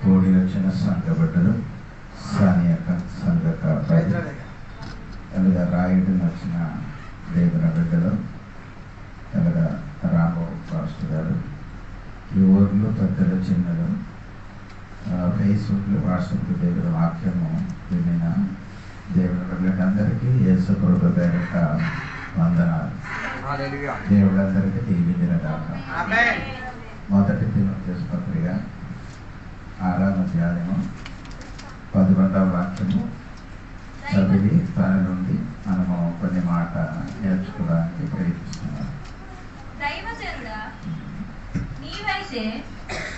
కూడి వచ్చిన సంఘ బిడ్డలు స్థానిక సంఘ కాపాడు అలాగా రాయుడు వచ్చిన దేవుని బిడ్డలు అలాగా రాంబాబు పాస్టర్ గారు ఈ ఊర్లో పెద్దలు చిన్నలు ఫేస్బుక్లో వాట్సాప్లో దేవుని వాక్యము వినిన దేవుని బిడ్డలందరికీ యేసు ప్రభువు పేరిట వందనాలు. దేవుళ్ళందరికీ దీవించిన దాకా. మొదటి తిమోథెయుసు పత్రిక 6వ అధ్యాయము 11వ వాక్యము చదివి దాని నుండి మనము కొన్ని మాట నేర్చుకోవడానికి ప్రయత్నిస్తున్నాం. దైవజనుడా, నీవైతే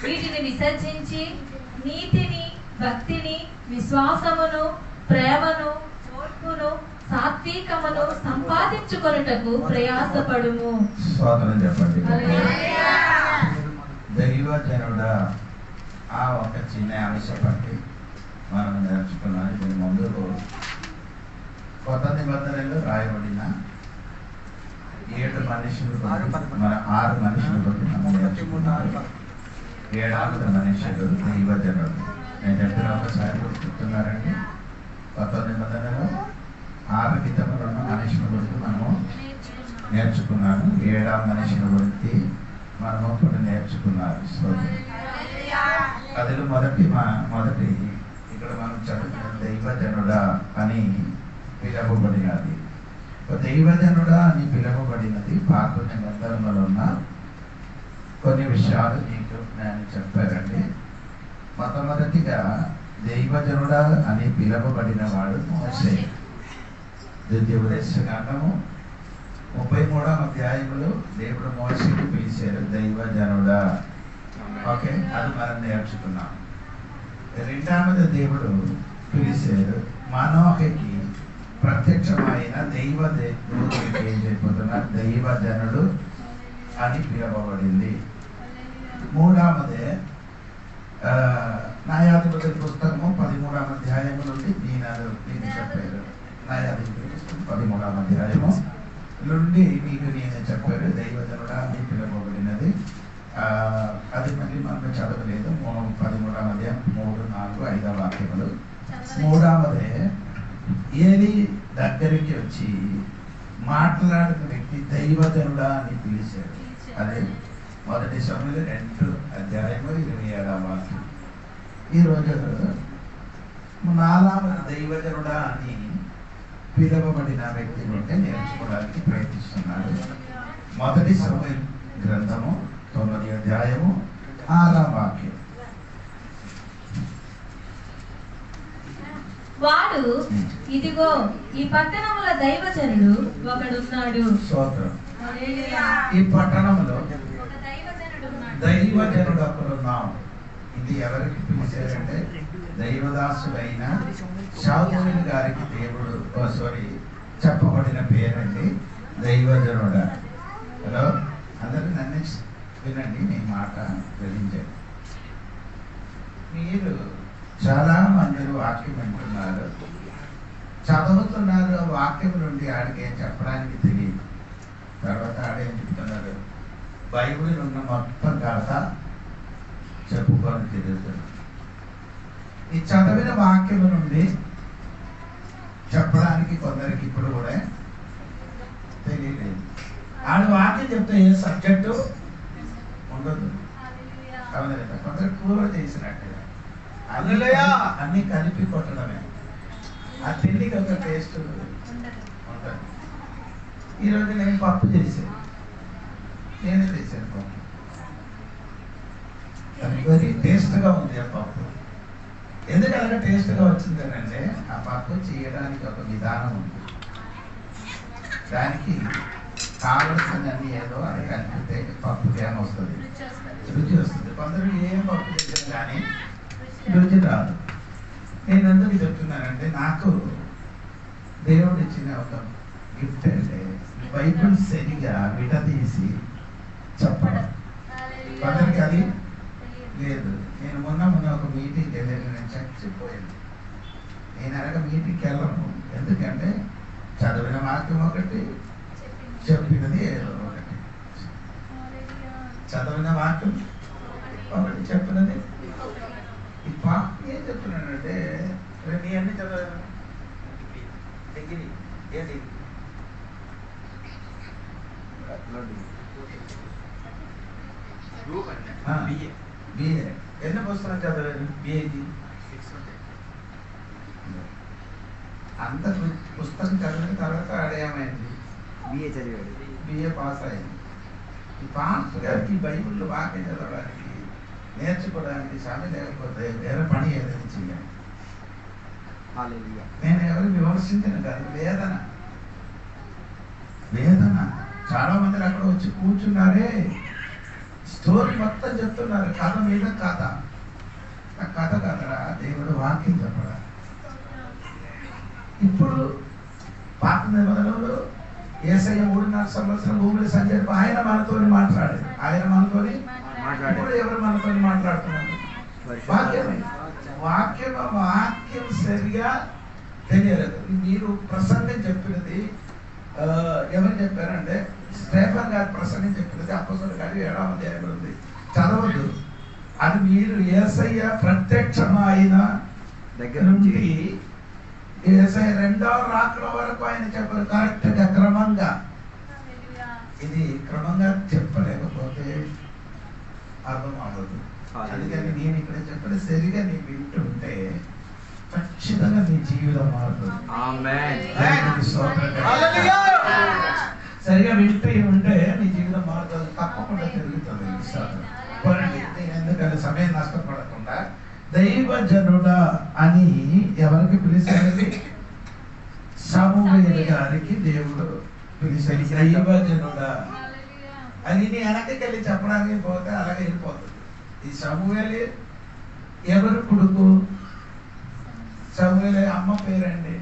వీటిని విసర్జించి నీతిని, భక్తిని, విశ్వాసమును, ప్రేమను, ఓర్పును, సాత్వికమును సంపాదించుకొనుటకు ప్రయాసపడుము. స్తోత్రం చెప్పండి. దైవజనుడా, ఆ ఒక చిన్న అంశం బట్టి మనం నేర్చుకున్నాం. దీని ముందు కొత్త నిబంధనలో రాయబడిన 7 మనుషులు మన 6 మనుషులు బట్టి మనం నేర్చుకున్నాం. 7వ మనుషులు దైవజనుడు. నేను చెప్పిన ఒకసారి గుర్తున్నారండి. కొత్త నిబంధనలో 6 విధములు ఉన్న మనుషుల గురించి మనము నేర్చుకున్నాము. 7వ మనుషుల గురించి మనము ఇప్పుడు నేర్చుకున్నారు. కథలు మొదటి ఇక్కడ మనం చదువుకున్న దైవజనుడా అని పిలవబడినది. దైవజనుడా అని పిలవబడినది పాత నిబంధనలో ఉన్న కొన్ని విషయాలు మీకు నేను చెప్పారండి. మొట్టమొదటిగా దైవజనుడా అని పిలవబడిన వాడు మోషే. ద్వితీయోపదేశకాండము 33వ అధ్యాయంలో దేవుడు మోషేని పిలిచారు దైవజనుడా. ఓకే, అది మనం నేర్చుకున్నాం. రెండవది దేవుడు పిలిచారు మనోహకి ప్రత్యక్షమైన దూతకి ఏం చెప్పిపోతున్న దైవజనుడు అని పిలవబడింది. మూడవదే న్యాయాధిపతుల పుస్తకము 13వ అధ్యాయము నుండి దీన్ని చెప్పారు. న్యాయాధిపతుల పుస్తకం 13వ అధ్యాయము నుండి మీకు నేను చెప్పారు దైవజనుడా అని పిలవబడినది. అది మళ్ళీ మనకు చదవలేదు. 13వ అధ్యాయం 3, 4, 5వ వాక్యములు. మూడవదే ఏలి దగ్గరికి వచ్చి మాట్లాడిన వ్యక్తి దైవజనుడా అని పిలిచాడు. అదే మొదటి సమయంలో 2 అధ్యాయము 27వ వాక్యం. ఈరోజు 4వ దైవజనుడా అని పిలవబడిన వ్యక్తి నుండి నేర్చుకోవడానికి ప్రయత్నిస్తున్నారు. మొదటి సమయం గ్రంథము 9వ అధ్యాయము 6వ వాక్యం. వాడు ఇదిగో ఈ పట్టణముల దైవజనుడు ఒకడున్నాడు. స్తోత్రం. ఈ పట్టణంలో దైవజనుడు ఒకడున్నాడు. ఇది ఎవరికి పిలిచారంటే దైవదాసుడైన శామూయేలు గారికి దేవుడు చెప్పబడిన పేరండి దైవజనుడా. హలో, అందరూ నన్ను వినండి, నీ మాట గ్రహించండి. మీరు చాలా మంది వాక్యం వింటున్నారు, చదువుతున్నారు. వాక్యం నుండి ఆడికి ఏం చెప్పడానికి తెలియదు. తర్వాత ఆడేం చెప్తున్నారు, బైబిల్ ఉన్న మొత్తం కథ చెప్పుకొని తిరుగుతున్నారు. ఈ చదివిన వాక్యం నుండి చెప్పడానికి కొందరికి ఇప్పుడు కూడా తెలియలేదు. ఆడి వాక్యం చెప్తే ఏ సబ్జెక్టు ఉండదు. అవునా? కొందరు కూర చేసినట్టుగా అన్ని కలిపి కొట్టడమే. ఆ తిండికి ఒక టేస్ట్ ఉంటుంది. ఈరోజు నేను పప్పు చేశాను, నేనే చేశాను పప్పు. అది వెరీ టేస్ట్గా ఉంది ఆ పప్పు. ఎందుకంటే టేస్ట్గా వచ్చింది అంటే ఆ పప్పు చేయడానికి ఒక విధానం ఉంది. దానికి కావలసినవి ఏదో అది కలిపితే పప్పుకి ఏమొస్తుంది, రుచి వస్తుంది. కొందరు ఏం పప్పు చేశారు కానీ రుచి రాదు. నేను ఎందుకు చెప్తున్నానంటే నాకు దేవుడు ఇచ్చిన ఒక గిఫ్ట్ అంటే బైబిల్ సరిగా విడదీసి చెప్పడం. కొందరికి అది లేదు. నేను మొన్న ఒక మీటింగ్కి వెళ్ళాను, నేను చచ్చిపోయాను. నేను అనగా మీటింగ్కి వెళ్ళను. ఎందుకంటే చదివిన వాక్యం ఒకటి, చెప్పినది ఏదో ఒకటి. చదివిన వాక్యం చెప్పినది ఈ పాపం ఏం చెప్తున్నాడంటే నీ అన్ని చదవాలి డిగ్రీ ఏ డిగ్రీ బిఏ ఎన్ని పుస్తకాలు చదివారు బిఏకి అంత పుస్తకం చదివిన తర్వాత ఆడేమైంది బిఏ చదివాడు బిఏ పాస్ అయింది ఈ పాస్ గారికి బైబిల్లో వాక్యం చదవడానికి నేర్చుకోవడానికి సమయం లేకపోతే వేరే పని ఏదైనా చేయాలి. నేను ఎవరు విమర్శించిన కాదు, వేదన వేదన. చాలా మంది అక్కడ వచ్చి కూర్చున్నారే, స్టోరీ మొత్తం చెప్తున్నారు, కథ మీద కథ. ఆ కథ కథరా దేవుడు వాక్యం చెప్పడా. ఇప్పుడు పాత నిబంధనలు యేసయ్య 3.5 సంవత్సరం భూమిలో సంచరిపు ఆయన మనతో మాట్లాడారు. ఆయన మనతో ఇప్పుడు ఎవరు మనతో మాట్లాడుతున్నారు? వాక్యమే. వాక్యం సరిగా తెలియలేదు. మీరు ప్రసంగం చెప్పినది ఎవరు చెప్పారంటే స్టెఫెన్ గారు ప్రసంగం చెప్పినది అపోస్తలుల కార్యాలు 7వ అధ్యాయంలో ఉంది, చదవద్దు. అది మీరు యేసయ్య ప్రత్యక్షమైన దగ్గర నుండి యేసయ్య 2వ రాకడ వరకు ఆయన చెప్పారు కరెక్ట్ గా క్రమంగా. ఇది క్రమంగా చెప్పలేకపోతే అర్థం అవ్వదు. అందుకని నేను ఇక్కడ చెప్పడం సరిగా నీ వింటుంటే ఖచ్చితంగా నీ జీవితం మారుతుంది. సరిగా వింటూ ఉంటే నీ జీవితం మారుతుంది, తప్పకుండా జరుగుతుంది. ఎందుకంటే సమయం నష్టపడకుండా దైవజనుడా అని ఎవరికి పిలిచారు? సమూయేలు గారికి దేవుడు పిలిచాడు దైవజనుడా అని. నీ వెనక్కి చెప్పడానికి పోతే అలాగే వెళ్ళిపోతుంది. ఈ సమూయేలు ఎవరు కొడుకు? సమూయేలు అమ్మ పేరండి,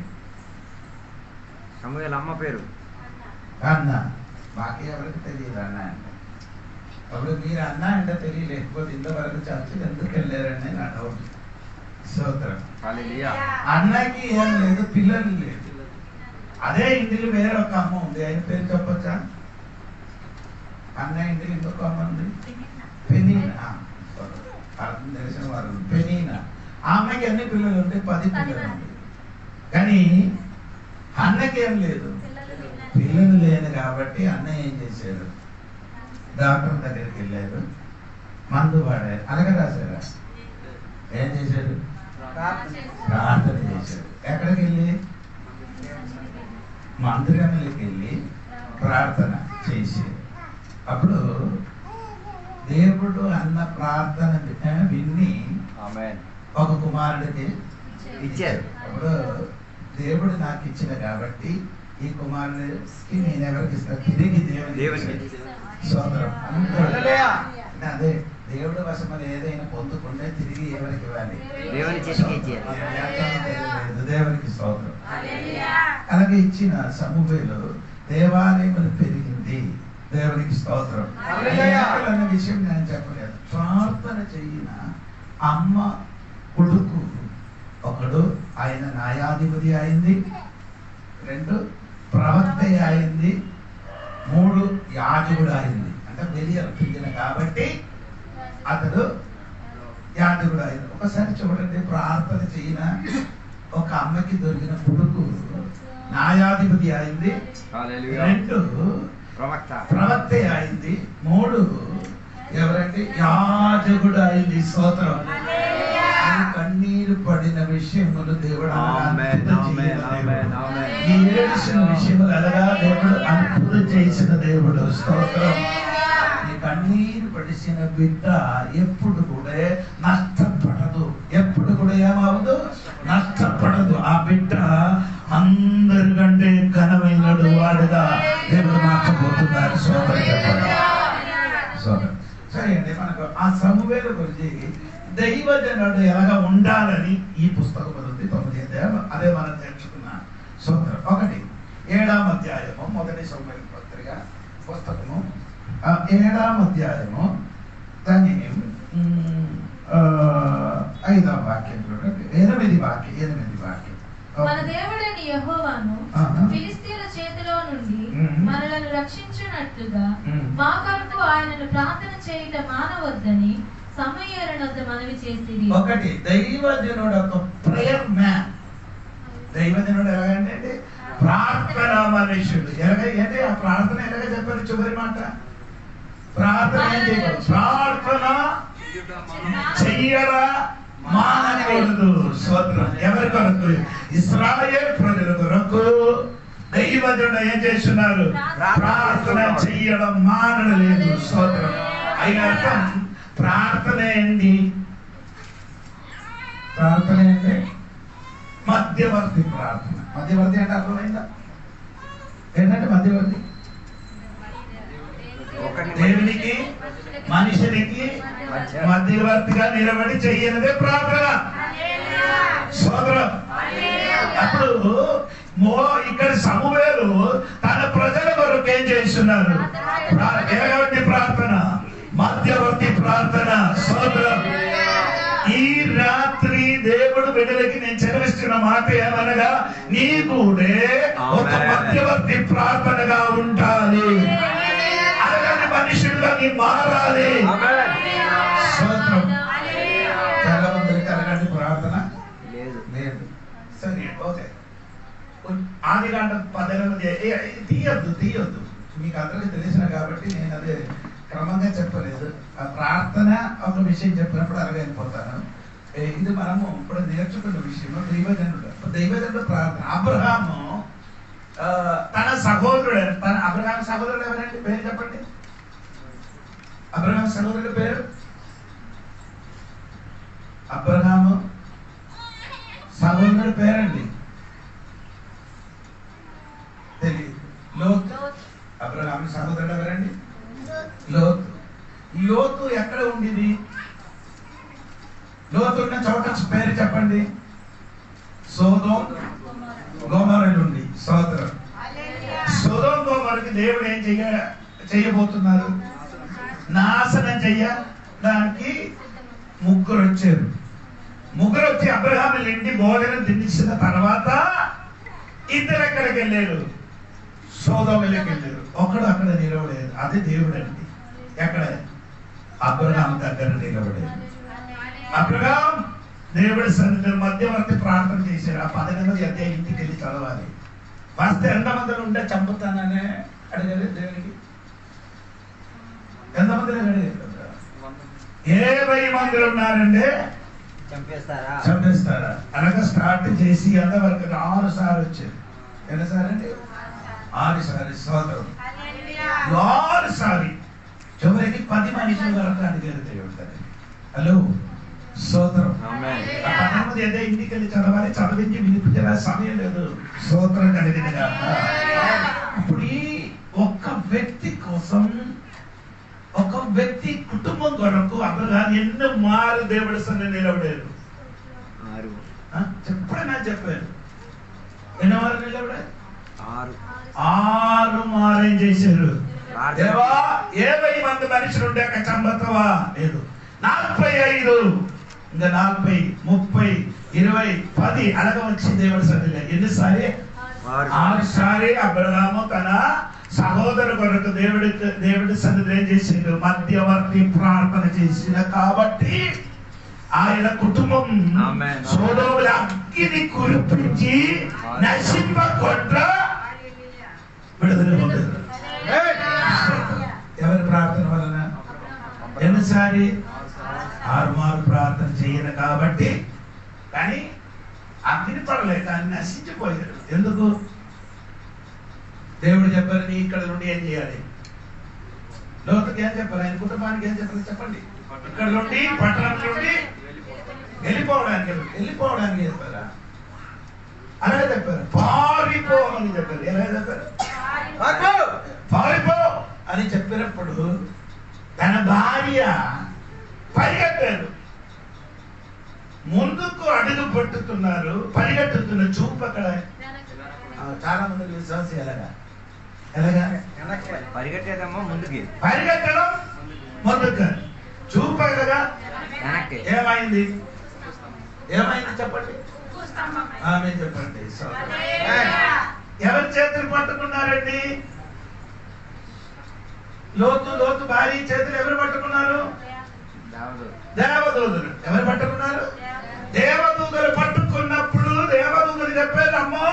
సమూయేలు అమ్మ పేరు అన్న. మాకే ఎవరికి తెలియదు అన్న అంటే. అప్పుడు మీరు అన్న అంటే తెలియలేకపోతే ఇంతవరకు చర్చలు ఎందుకు వెళ్ళారని నా డౌట్. స్తోత్రం. అన్నకి ఏం లేదు, పిల్లలు లేదు. అదే ఇంటిలో వేరే ఒక అమ్మ ఉంది, ఆయన పేరు చెప్పొచ్చా? అన్న ఇంటిలో ఇంకొక అమ్మ ఉంది, పెనీనా. అర్థం తెలిసిన వారు పెనీనా. ఆ అమ్మాయికి అన్ని పిల్లలు ఉంటే 10 పిల్లలు ఉంది. కానీ అన్నకి ఏం లేదు, పిల్లలు లేదు. కాబట్టి అన్న ఏం చేశాడు? డాక్టర్ దగ్గరికి వెళ్ళారు, మందు వాడారు. అలాగే రాశారా? ఏం చేశాడు? ప్రార్థన చేశాడు. ఎక్కడికి వెళ్ళి? మందిరంలోకి వెళ్ళి ప్రార్థన చేసి, అప్పుడు దేవుడు అన్న ప్రార్థన విన్ని ఒక కుమారుడికి ఇచ్చారు. అప్పుడు దేవుడు నాకు ఇచ్చిన కాబట్టి ఈ కుమారుడికి నేను ఎవరికి ఇస్తాను? తిరిగి దేవునికి. సోదరం అదే దేవుడు వశమని ఏదైనా పొందుకుంటే తిరిగి ఎవరికి ఇవ్వాలి? దేవునికి స్తోత్రం. అలాగే ఇచ్చిన సమూహేలు దేవాలయం పెరిగింది. దేవునికి స్తోత్రం. అనే విషయం నేను చెప్పలేదు. ప్రార్థన చెయ్యిన అమ్మ కొడుకు ఒకడు, ఆయన న్యాయాధిపతి అయింది. 2 ప్రవక్త అయింది. 3 యాజకుడు అయింది. అంటే బెలియలు పిలిచిన కాబట్టి అతడు యాజకుడు అయింది. ఒకసారి చూడండి, ప్రార్థన చెయ్యిన ఒక అమ్మకి దొరికిన కొడుకు న్యాయాధిపతి అయింది. 2 ప్రవక్త అయింది. 3 ఎవరంటే యాజకుడు అయింది. స్తోత్రం. కన్నీరు పడిన విషయములు దేవుడు ఈ ఏడిసిన విషయములు అలాగా దేవుడు అద్భుతం చేసిన దేవుడు. స్తోత్రం. ఈ కన్నీరు పడిసిన బిడ్డ ఎప్పుడు కూడా నష్టపడదు, ఎప్పుడు కూడా ఏమవదు, నష్టపడదు. ఆ బిడ్డ అందరికంటే ఘనమైనడు వాడుగా దేవుడు మార్చబోతున్నారు. సోదరు చెప్పండి. సోదరు సరే అండి, మనకు ఆ సమూహేలు గురించి దైవజనుడు ఎలాగా ఉండాలని ఈ పుస్తకం ఉంది. 9 అదే మనం నేర్చుకున్నాం. సోదరు 1 7వ అధ్యాయము 1 సమూయేలు పత్రిక పుస్తకము 7వ అధ్యాయము దాని 5వ వాక్యం చూడండి. 8 వాక్యం. మన దేవుడైన యెహోవాను ఫిలిష్తీయుల చేతిలో నుండి మనలను రక్షించునట్లుగా మా కొరకు ఆయనను ప్రార్థన చేయుట మానవద్దని సమూయేలు మనవి చేసిరి. ఒకటి దైవజనుడు ఒక ప్రేయర్ మ్యాన్. దైవజనుడు ఎలాగంటే ప్రార్థన మనుషుడు. ఎలాగంటే ఆ ప్రార్థన ఎలాగ చెప్పారు చివరి మాట? ప్రార్థన ఏం చేయకూడదు, ప్రార్థన చెయ్యరా మానకూడదు. స్తోత్రం. ఎవరి కొరకు? ఇశ్రాయేలు ప్రజల కొరకు దైవజనుడు ఏం చేస్తున్నారు? ప్రార్థన చెయ్యడం మానలేదు. స్తోత్రం. అయిన అర్థం ప్రార్థన ఏంటి? ప్రార్థన ఏంటి? మధ్యవర్తి ప్రార్థన. మధ్యవర్తి అంటే అర్థమైందా? ఏంటంటే మధ్యవర్తి దేవునికి మనిషినికి మధ్యవర్తిగా నిలబడి చెయ్యనిదే ప్రార్థన. సోదరం. అప్పుడు ఇక్కడ సమూయేలు తన ప్రజల కొరకు ఏం చేస్తున్నారు? ఎలాంటి ప్రార్థన? మధ్యవర్తి ప్రార్థన. సోదరం. ఈ రాత్రి దేవుడు బిడ్డలకి నేను చెలవిస్తున్న మాట ఏమనగా, నీ కూడా ఒక మధ్యవర్తి ప్రార్థనగా ఉండాలి. అలాగే మనుషులుగా నీ మారాలి. చాలా మందికి అలాంటి ప్రార్థన లేదు. సరే, ఓకే. ఆదికాండం 18 తీయొద్దు. మీకు అందరికీ తెలిసిన కాబట్టి నేను అదే క్రమంగా చెప్పలేదు. ఆ ప్రార్థన ఒక విషయం చెప్పినప్పుడు అలాగే వెళ్ళిపోతాను. ఇది మనము ఇప్పుడు నేర్చుకున్న విషయం. దైవజనుడు ప్రార్థన. అబ్రహాము తన సహోదరుడు, అబ్రహాం సహోదరుడు ఎవరండి? పేరు చెప్పండి. అబ్రహాం సహోదరుడు పేరు? అబ్రహాము సహోదరుడు పేరండి తెలియదు. లోతు. అబ్రహాం సహోదరుడు ఎవరండి? లోతు. లోతు ఎక్కడ ఉండేది? లోతు ఉన్న చోట పేరు చెప్పండి. సొదొమ గొమొర్రా ఉంది. సోదరం. సొదొమ గొమొర్రాకి దేవుడు ఏం చేయబోతున్నారు? నాశనం చెయ్యడానికి ముగ్గురు వచ్చారు. ముగ్గురు వచ్చి అబ్రహాము ఇంటి భోజనం తినిసిన తర్వాత ఇద్దరు ఎక్కడికి వెళ్ళారు? సొదొమలోకి వెళ్ళారు. ఒకడు అక్కడ నిలబడేది. అది దేవుడు అండి. ఎక్కడ? అబ్రహాం దగ్గర నిలబడేది. అబ్రహాం దేవుడి సన్నిధిలో మధ్యవర్తి ప్రార్థన చేశాడు. ఆ 18 అధ్యాయం ఇంటికి వెళ్ళి చదవాలి. వస్తే ఎంతమందిని ఉంటే చంపుతాననే అడిగారు దేవునికి. ఎంతమందిని అడిగారు? 70 మంది ఉన్నారంటే చంపేస్తారా? అనగా స్టార్ట్ చేసి ఎంతవరకు 6 సార్లు వచ్చారు. ఎన్నిసార్లు అండి? 6 సార్లు. సోదరం. 6 సార్లు చివరికి 10 మనుషుల వరకు అడిగారు దేవుడు. హలో, స్తోత్రం. 18 ఏదో ఇంటికి వెళ్ళి చదవాలి. చదివించి వినిపించే సమయం లేదు. స్తోత్రం కలిగింది కదా. ఇప్పుడు ఒక్క వ్యక్తి కోసం, ఒక వ్యక్తి కుటుంబం కొరకు అబ్రహాం ఎన్నో మారు దేవుడి సన్నిధిలో నిలబడారు. ఎప్పుడైనా చెప్పారు? ఎన్నో మారు నిలబడారు? 6 మారు ఏం చేశారు? దేవా 70 మంది మనుషులు ఉండే చంపతవా? లేదు. 45, ఇంకా 40, 30, 20, 10 అలాగ వచ్చి దేవుడి సన్నిధిలో ఎన్నిసారి? 6 సారి అబ్రహాము తన సహోదరు కొరకు దేవుడి సన్నిధిలో ఏం చేసిండు? మధ్యవర్తి ప్రార్థన చేసిన కాబట్టి ఆయన కుటుంబం సొదొమలో అగ్ని కురిపించి నశింపకుండా విడుదల పొందారు. ఎవరి ప్రార్థన వలన? ఎన్నిసారి? 6 మారు ప్రార్థన చేయను కాబట్టి. కానీ అగ్ని పడలేక నశించిపోయాడు. ఎందుకు? దేవుడు చెప్పారు, నీ ఇక్కడ నుండి ఏం చేయాలి? లోతుకి ఏం చెప్పారు? ఆయన కుటుంబానికి ఏం చెప్పారు? చెప్పండి. ఇక్కడ నుండి పట్టణం నుండి వెళ్ళిపోవడానికి చెప్పారా? అలాగే చెప్పారు. పారిపో అని చెప్పారు. ఎలా చెప్పారు? పారిపో అని చెప్పినప్పుడు తన భార్య పరిగెట్టారు. ముందుకు అడుగు పట్టుతున్నారు, పరిగెట్టుతున్న చూపు అక్కడ. చాలా మంది విశ్వాసం ఎలాగా పరిగెట్టేదమ్మా ముందుకి, పరిగెట్టడం ముందుకు, చూపు ఎలాగా? ఏమైంది చెప్పండి. ఆమె చెప్పండి. ఎవరి చేతులు పట్టుకున్నారండి? లోతు భార్య చేతులు ఎవరు పట్టుకున్నారు? దేవదూతలు ఎవరు పట్టుకున్నారు? దేవదూతలు పట్టుకున్నప్పుడు దేవదూతలు చెప్పారు, అమ్మో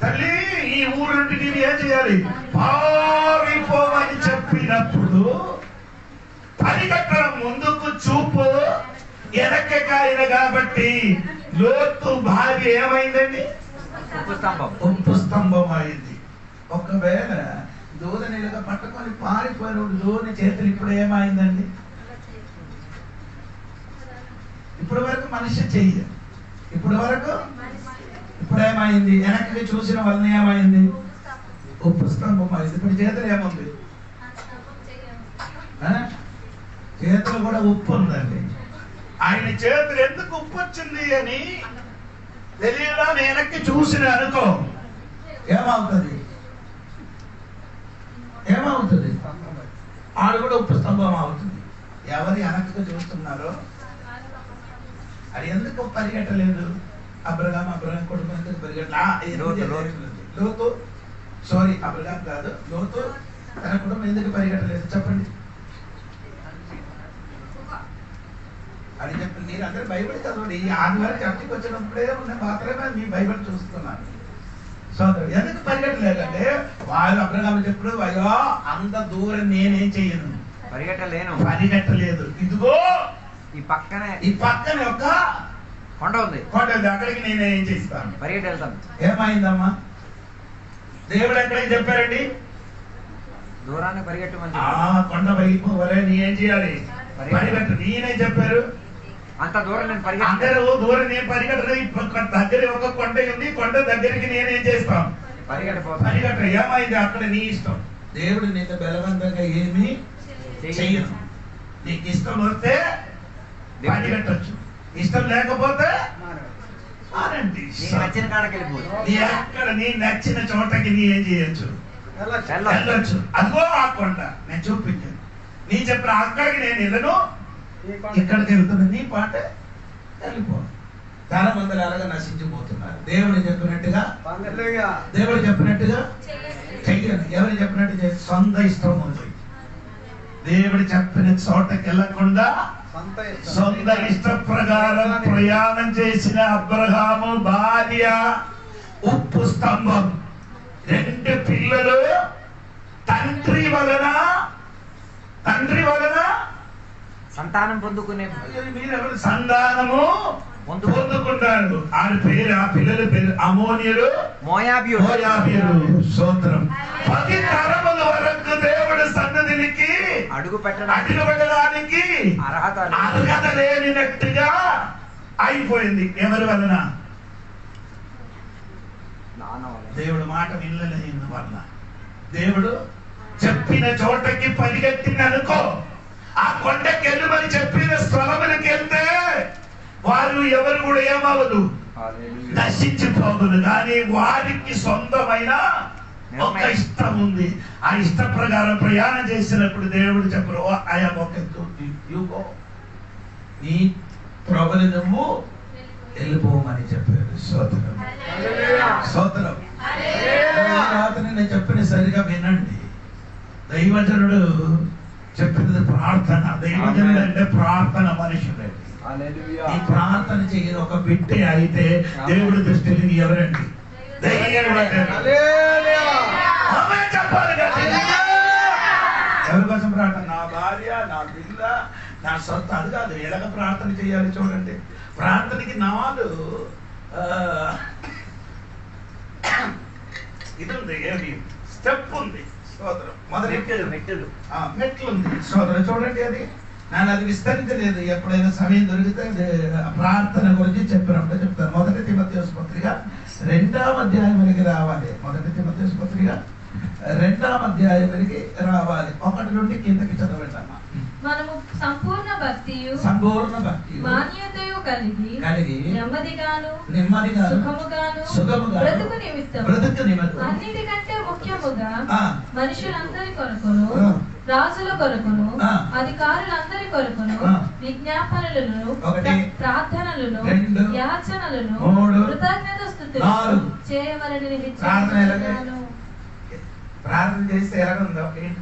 తల్లి ఈ ఊరు నుండి నీవు ఏం చేయాలి, పారిపోవని చెప్పినప్పుడు పరిగెట్టడం ముందుకు చూపు వెనక్కి కాయన కాబట్టి లోతు భార్య ఏమైందండి? ఉప్పు స్తంభం అయింది. ఒకవేళ దూత నీళ్ళగా పట్టుకొని పారిపోయిన దూని చేతులు ఇప్పుడు ఏమైందండి? ఇప్పటి వరకు మనిషి చెయ్య, ఇప్పటి వరకు ఇప్పుడు ఏమైంది? వెనక్కి చూసిన వలన ఏమైంది? ఉప్పు స్తంభం అయింది. ఇప్పుడు చేతులు ఏముంది? చేతులు కూడా ఉప్పు ఉందండి. ఆయన చేతులు ఎందుకు ఉప్పు వచ్చింది అని తెలియదా? వెనక్కి చూసిన అనుకో ఏమవుతుంది? ఏమవుతుంది? ఆడు కూడా ఉప్పు స్తంభం అవుతుంది. ఎవరు వెనక్కి చూస్తున్నారో అది ఎందుకు పరిగెట్టలేదు? అబ్రహాం కొడుకు ఎందుకు లోతు సారీ అబ్రహాం కాదు, లోతు తన కుటుంబం ఎందుకు పరిగెట్టలేదు చెప్పండి. అని చెప్పి మీరు అందరూ బైబిల్ చదవండి. ఈ ఆదివారం చర్చకి వచ్చినప్పుడే మాత్రమే మీ బైబిల్ చూస్తున్నాను. సోదరు ఎందుకు పరిగెట్టలేదంటే వాళ్ళు అబ్రహాం చెప్పుడు, అయ్యో అంత దూరం నేనేం చెయ్యను, పరిగెట్టలేదు. ఇదిగో ఈ పక్కన ఒక కొండ ఉంది, అక్కడికి నేనేం చేస్తాను, పరిగెట్టేళ్తాను. ఏమైందమ్మా? దేవుడు ఎక్కడికి చెప్పారండి? దూరాన్ని పరిగెట్టమని. కొండ పైపోవలే నేనేం చేయాలి, పరిగెట్టు. నేనేం చెప్పారు? అంత దూరం నేను పరిగెట్ట, అందరూ దూరం నేను పరిగెట్టలేదు. దగ్గర ఒక కొండ ఉంది, కొండ దగ్గరికి నేనేం చేస్తాను, పరిగెట్ట. ఏమైంది? అక్కడ నీ ఇష్టం. దేవుడు నీకు బలవంతంగా ఏమి చెయ్యను. నీకు ఇష్టం వస్తే పరిగెట్టచ్చు, ఇష్టం లేకపోతే మారండి. నచ్చిన కాడకి ఎక్కడ నీ నచ్చిన చోటకి నీ ఏం చేయొచ్చు, వెళ్ళొచ్చు. అదిగో ఆ కొండ నేను చూపించాను. నీ చెప్పిన అక్కడికి నేను వెళ్ళను, ఇక్కడికి వెళ్తున్నా, నీ పాట వెళ్ళిపో. చాలా మంది అలాగా నశించిపోతున్నారు. దేవుడు చెప్పినట్టుగా చెయ్యను. ఎవరు చెప్పినట్టు సొంత ఇష్టం ఉంది. దేవుడు చెప్పిన చోటకి వెళ్ళకుండా సొంత ఇష్ట ప్రకారం ప్రయాణం చేసిన అబ్రహాము భార్య ఉప్పు స్తంభం. 2 పిల్లలు తండ్రి వలన సంతానం పొందుకునే సంతానము పొందుకున్నాడు. ఆ పిల్లల పేరు అమోనియులు, మోయాబీయులు. స్తోత్రం. 10 తరముల వరకు దేవుడి సన్నిధికి అడుగు పెట్టడానికి అర్హత లేనినట్టుగా అయిపోయింది. ఎవరి వలన? దేవుడు మాట వినలేని వలన. దేవుడు చెప్పిన చోటకి పరిగెత్తిననుకో, ఆ కొండకి వెళ్ళమని చెప్పిన స్థలములకు వెళ్తే వారు ఎవరు కూడా ఏమవదు, నశించిపోదు. కానీ వారికి సొంతమైన ఒక ఇష్టం ఉంది. ఆ ఇష్ట ప్రకారం ప్రయాణం చేసినప్పుడు దేవుడు చెప్పరు, ఐఎమ్ ఓకే, నీ ప్రభుని నువ్వు వెళ్ళిపోమని చెప్పాడు. స్తోత్రం, స్తోత్రం. నేను చెప్పిన సరిగా వినండి. దైవజనుడు చెప్పినది ప్రార్థన. దైవజనుడు అంటే ప్రార్థన మనుషులండి. ఈ ప్రార్థన చేయని ఒక బిడ్డ అయితే దేవుడి దృష్టిని ఎవరండి? చెప్పాలి. ఎవరి కోసం ప్రార్థన? నా భార్య, నా పిల్ల, నా సొంత. అది కాదు. ఎలాగ ప్రార్థన చేయాలి చూడండి. ప్రార్థనకి 4 ఇది ఉంది, ఏమి స్టెప్ ఉంది. స్తోత్రం. మొదటి మెట్లు ఉంది. స్తోత్రం. చూడండి, అది విస్తరించలేదు. ఎప్పుడైనా సమయం దొరికితే ప్రార్థన గురించి చెప్పినప్పుడు చెప్తాను. 1 తిమోథెయుసు పత్రిక 2వ అధ్యాయానికి రావాలి. 1 తిమోథెయుసు పత్రిక 2వ అధ్యాయానికి రావాలి. 1 నుండి కిందకి చదవండి. మనము సంపూర్ణ భక్తియు మాన్యతయు కలిగి నెమ్మదిగాను సుఖముగాను బ్రతుకు నిమిత్తము అన్నిటికంటే ముఖ్యముగా మనుషులందరి కొరకును, రాజుల కొరకును, అధికారులందరి కొరకును విజ్ఞాపనలను, ప్రార్థనలను, యాచనలను, కృతజ్ఞత స్తుతులు చేయవలెనని హెచ్చరించుచున్నాను. ప్రార్థన చేస్తే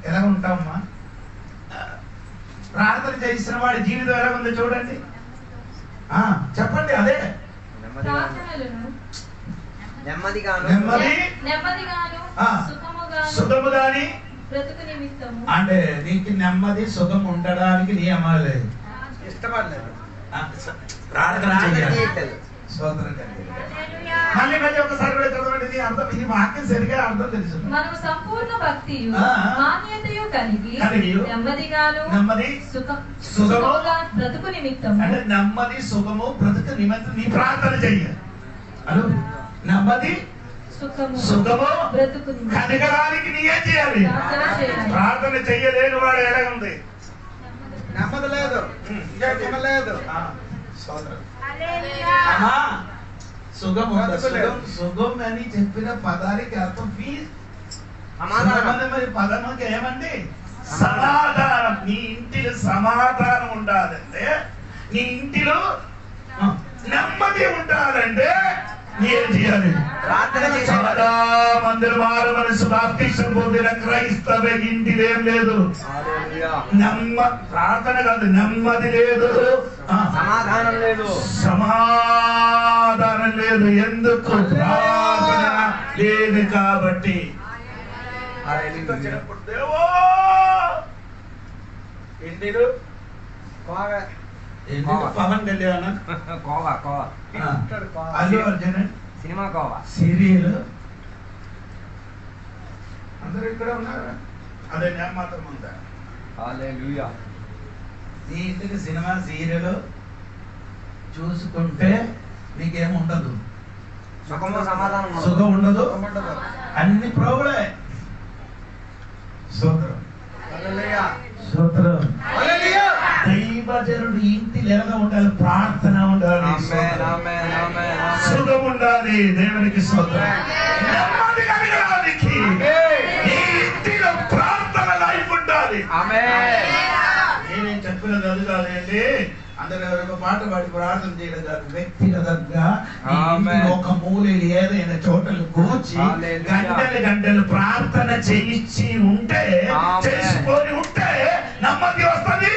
ఎలా ఉంటామమ్మా? ప్రార్థన చేసిన వాడి జీవితం ఎలా ఉందో చూడండి. చెప్పండి. అదే సుఖము గాని అంటే నీకు నెమ్మది సుఖం ఉండడానికి నియమాలు లేదు, ఇష్టపడలేదు, ప్రార్థన చేయాలి. మళ్ళీ మళ్ళీ ఒకసారి కూడా చదవండి. అర్థం ఈ వాక్యం సరిగా అర్థం తెలుసు. మనం సంపూర్ణ భక్తియు మాన్యతయు కలిగి నెమ్మది సుఖము బ్రతుకు నిమిత్తం అంటే నెమ్మది సుఖము బ్రతుకు నిమిత్తం నీ ప్రార్థన చెయ్యాలి. అను నెమ్మది సుఖము బ్రతుకు కనగడానికి నీ ఏం చేయాలి? ప్రార్థన చెయ్యలేని వాడు ఎలా ఉంది? నెమ్మది లేదు, లేదు. సుఖం అని చెప్పిన పదానికి అర్థం మరి పదముకి ఏమండి? సమాధానం. నీ ఇంటిలో సమాధానం ఉండాలంటే, నీ ఇంటిలో నెమ్మది ఉండాలంటే ఏం చేయాలి? చాలా మంది మారు మనసు బాప్తిసం పొందిన క్రైస్తవ ఇంటిలో ఏం లేదు, ప్రార్థన కాదు, నెమ్మది లేదు, సమాధానం లేదు, సమాధానం లేదు. ఎందుకు? ప్రార్థన లేదు కాబట్టి. దేవో ఇంటిలో పవన్ కళ్యాణ్, అల్లు అర్జున్ సినిమా కోవా, సీరియల్ అందరూ ఇక్కడ ఉన్నారా? అదే నేను మాత్రం ఉందా? నీ ఇంటికి సినిమా సీరియల్ చూసుకుంటే నీకేముండదు, సుఖం ఉండదు, అన్ని ప్రాబ్లమే. సూత్రం సూత్రం దైవజనుడు ఇంటిలో ఎలా ఉండాలి? ప్రార్థన ఉండాలి, సుఖం ఉండాలి. దేవునికి సూత్రం. నెమ్మది కలగడానికి నీ ఇంటిలో ప్రార్థన లైఫ్ ఉండాలి. నేనేం చెప్పినది అది కాదండి. అందరూ ఒక పాట పాడి ప్రార్థన చేయడం కాదు, వ్యక్తిగతంగా ఒక మూలలు ఏదైనా చోటలు కూర్చి గంటలు ప్రార్థన చేయించి ఉంటే, చేసుకొని ఉంటే నెమ్మది వస్తుంది,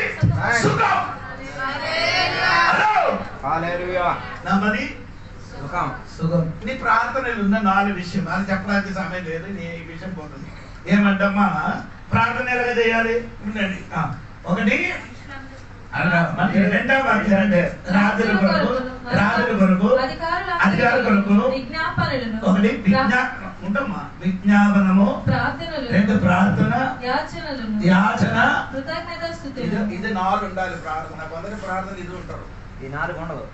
సుఖం. నెమ్మది సుఖం. నీ ప్రార్థనలు ఉన్న 4 విషయం, అది చెప్పడానికి సమయం లేదు, నీ ఈ విషయం పోతుంది. ఏమంటమ్మా ప్రార్థన ఎలాగ చేయాలి? ఉండండి. ఒకటి రెండవ వాక్యం రాజుల కొరకు అధికారుల కొరకు ఒకటి ఉంటమ్మా విజ్ఞాపనము, 2 ప్రార్థన, యాచన. ఇది 4 ఉండాలి ప్రార్థన. కొందరు ప్రార్థన ఇది ఉంటారు, ఈ 4 ఉండదు.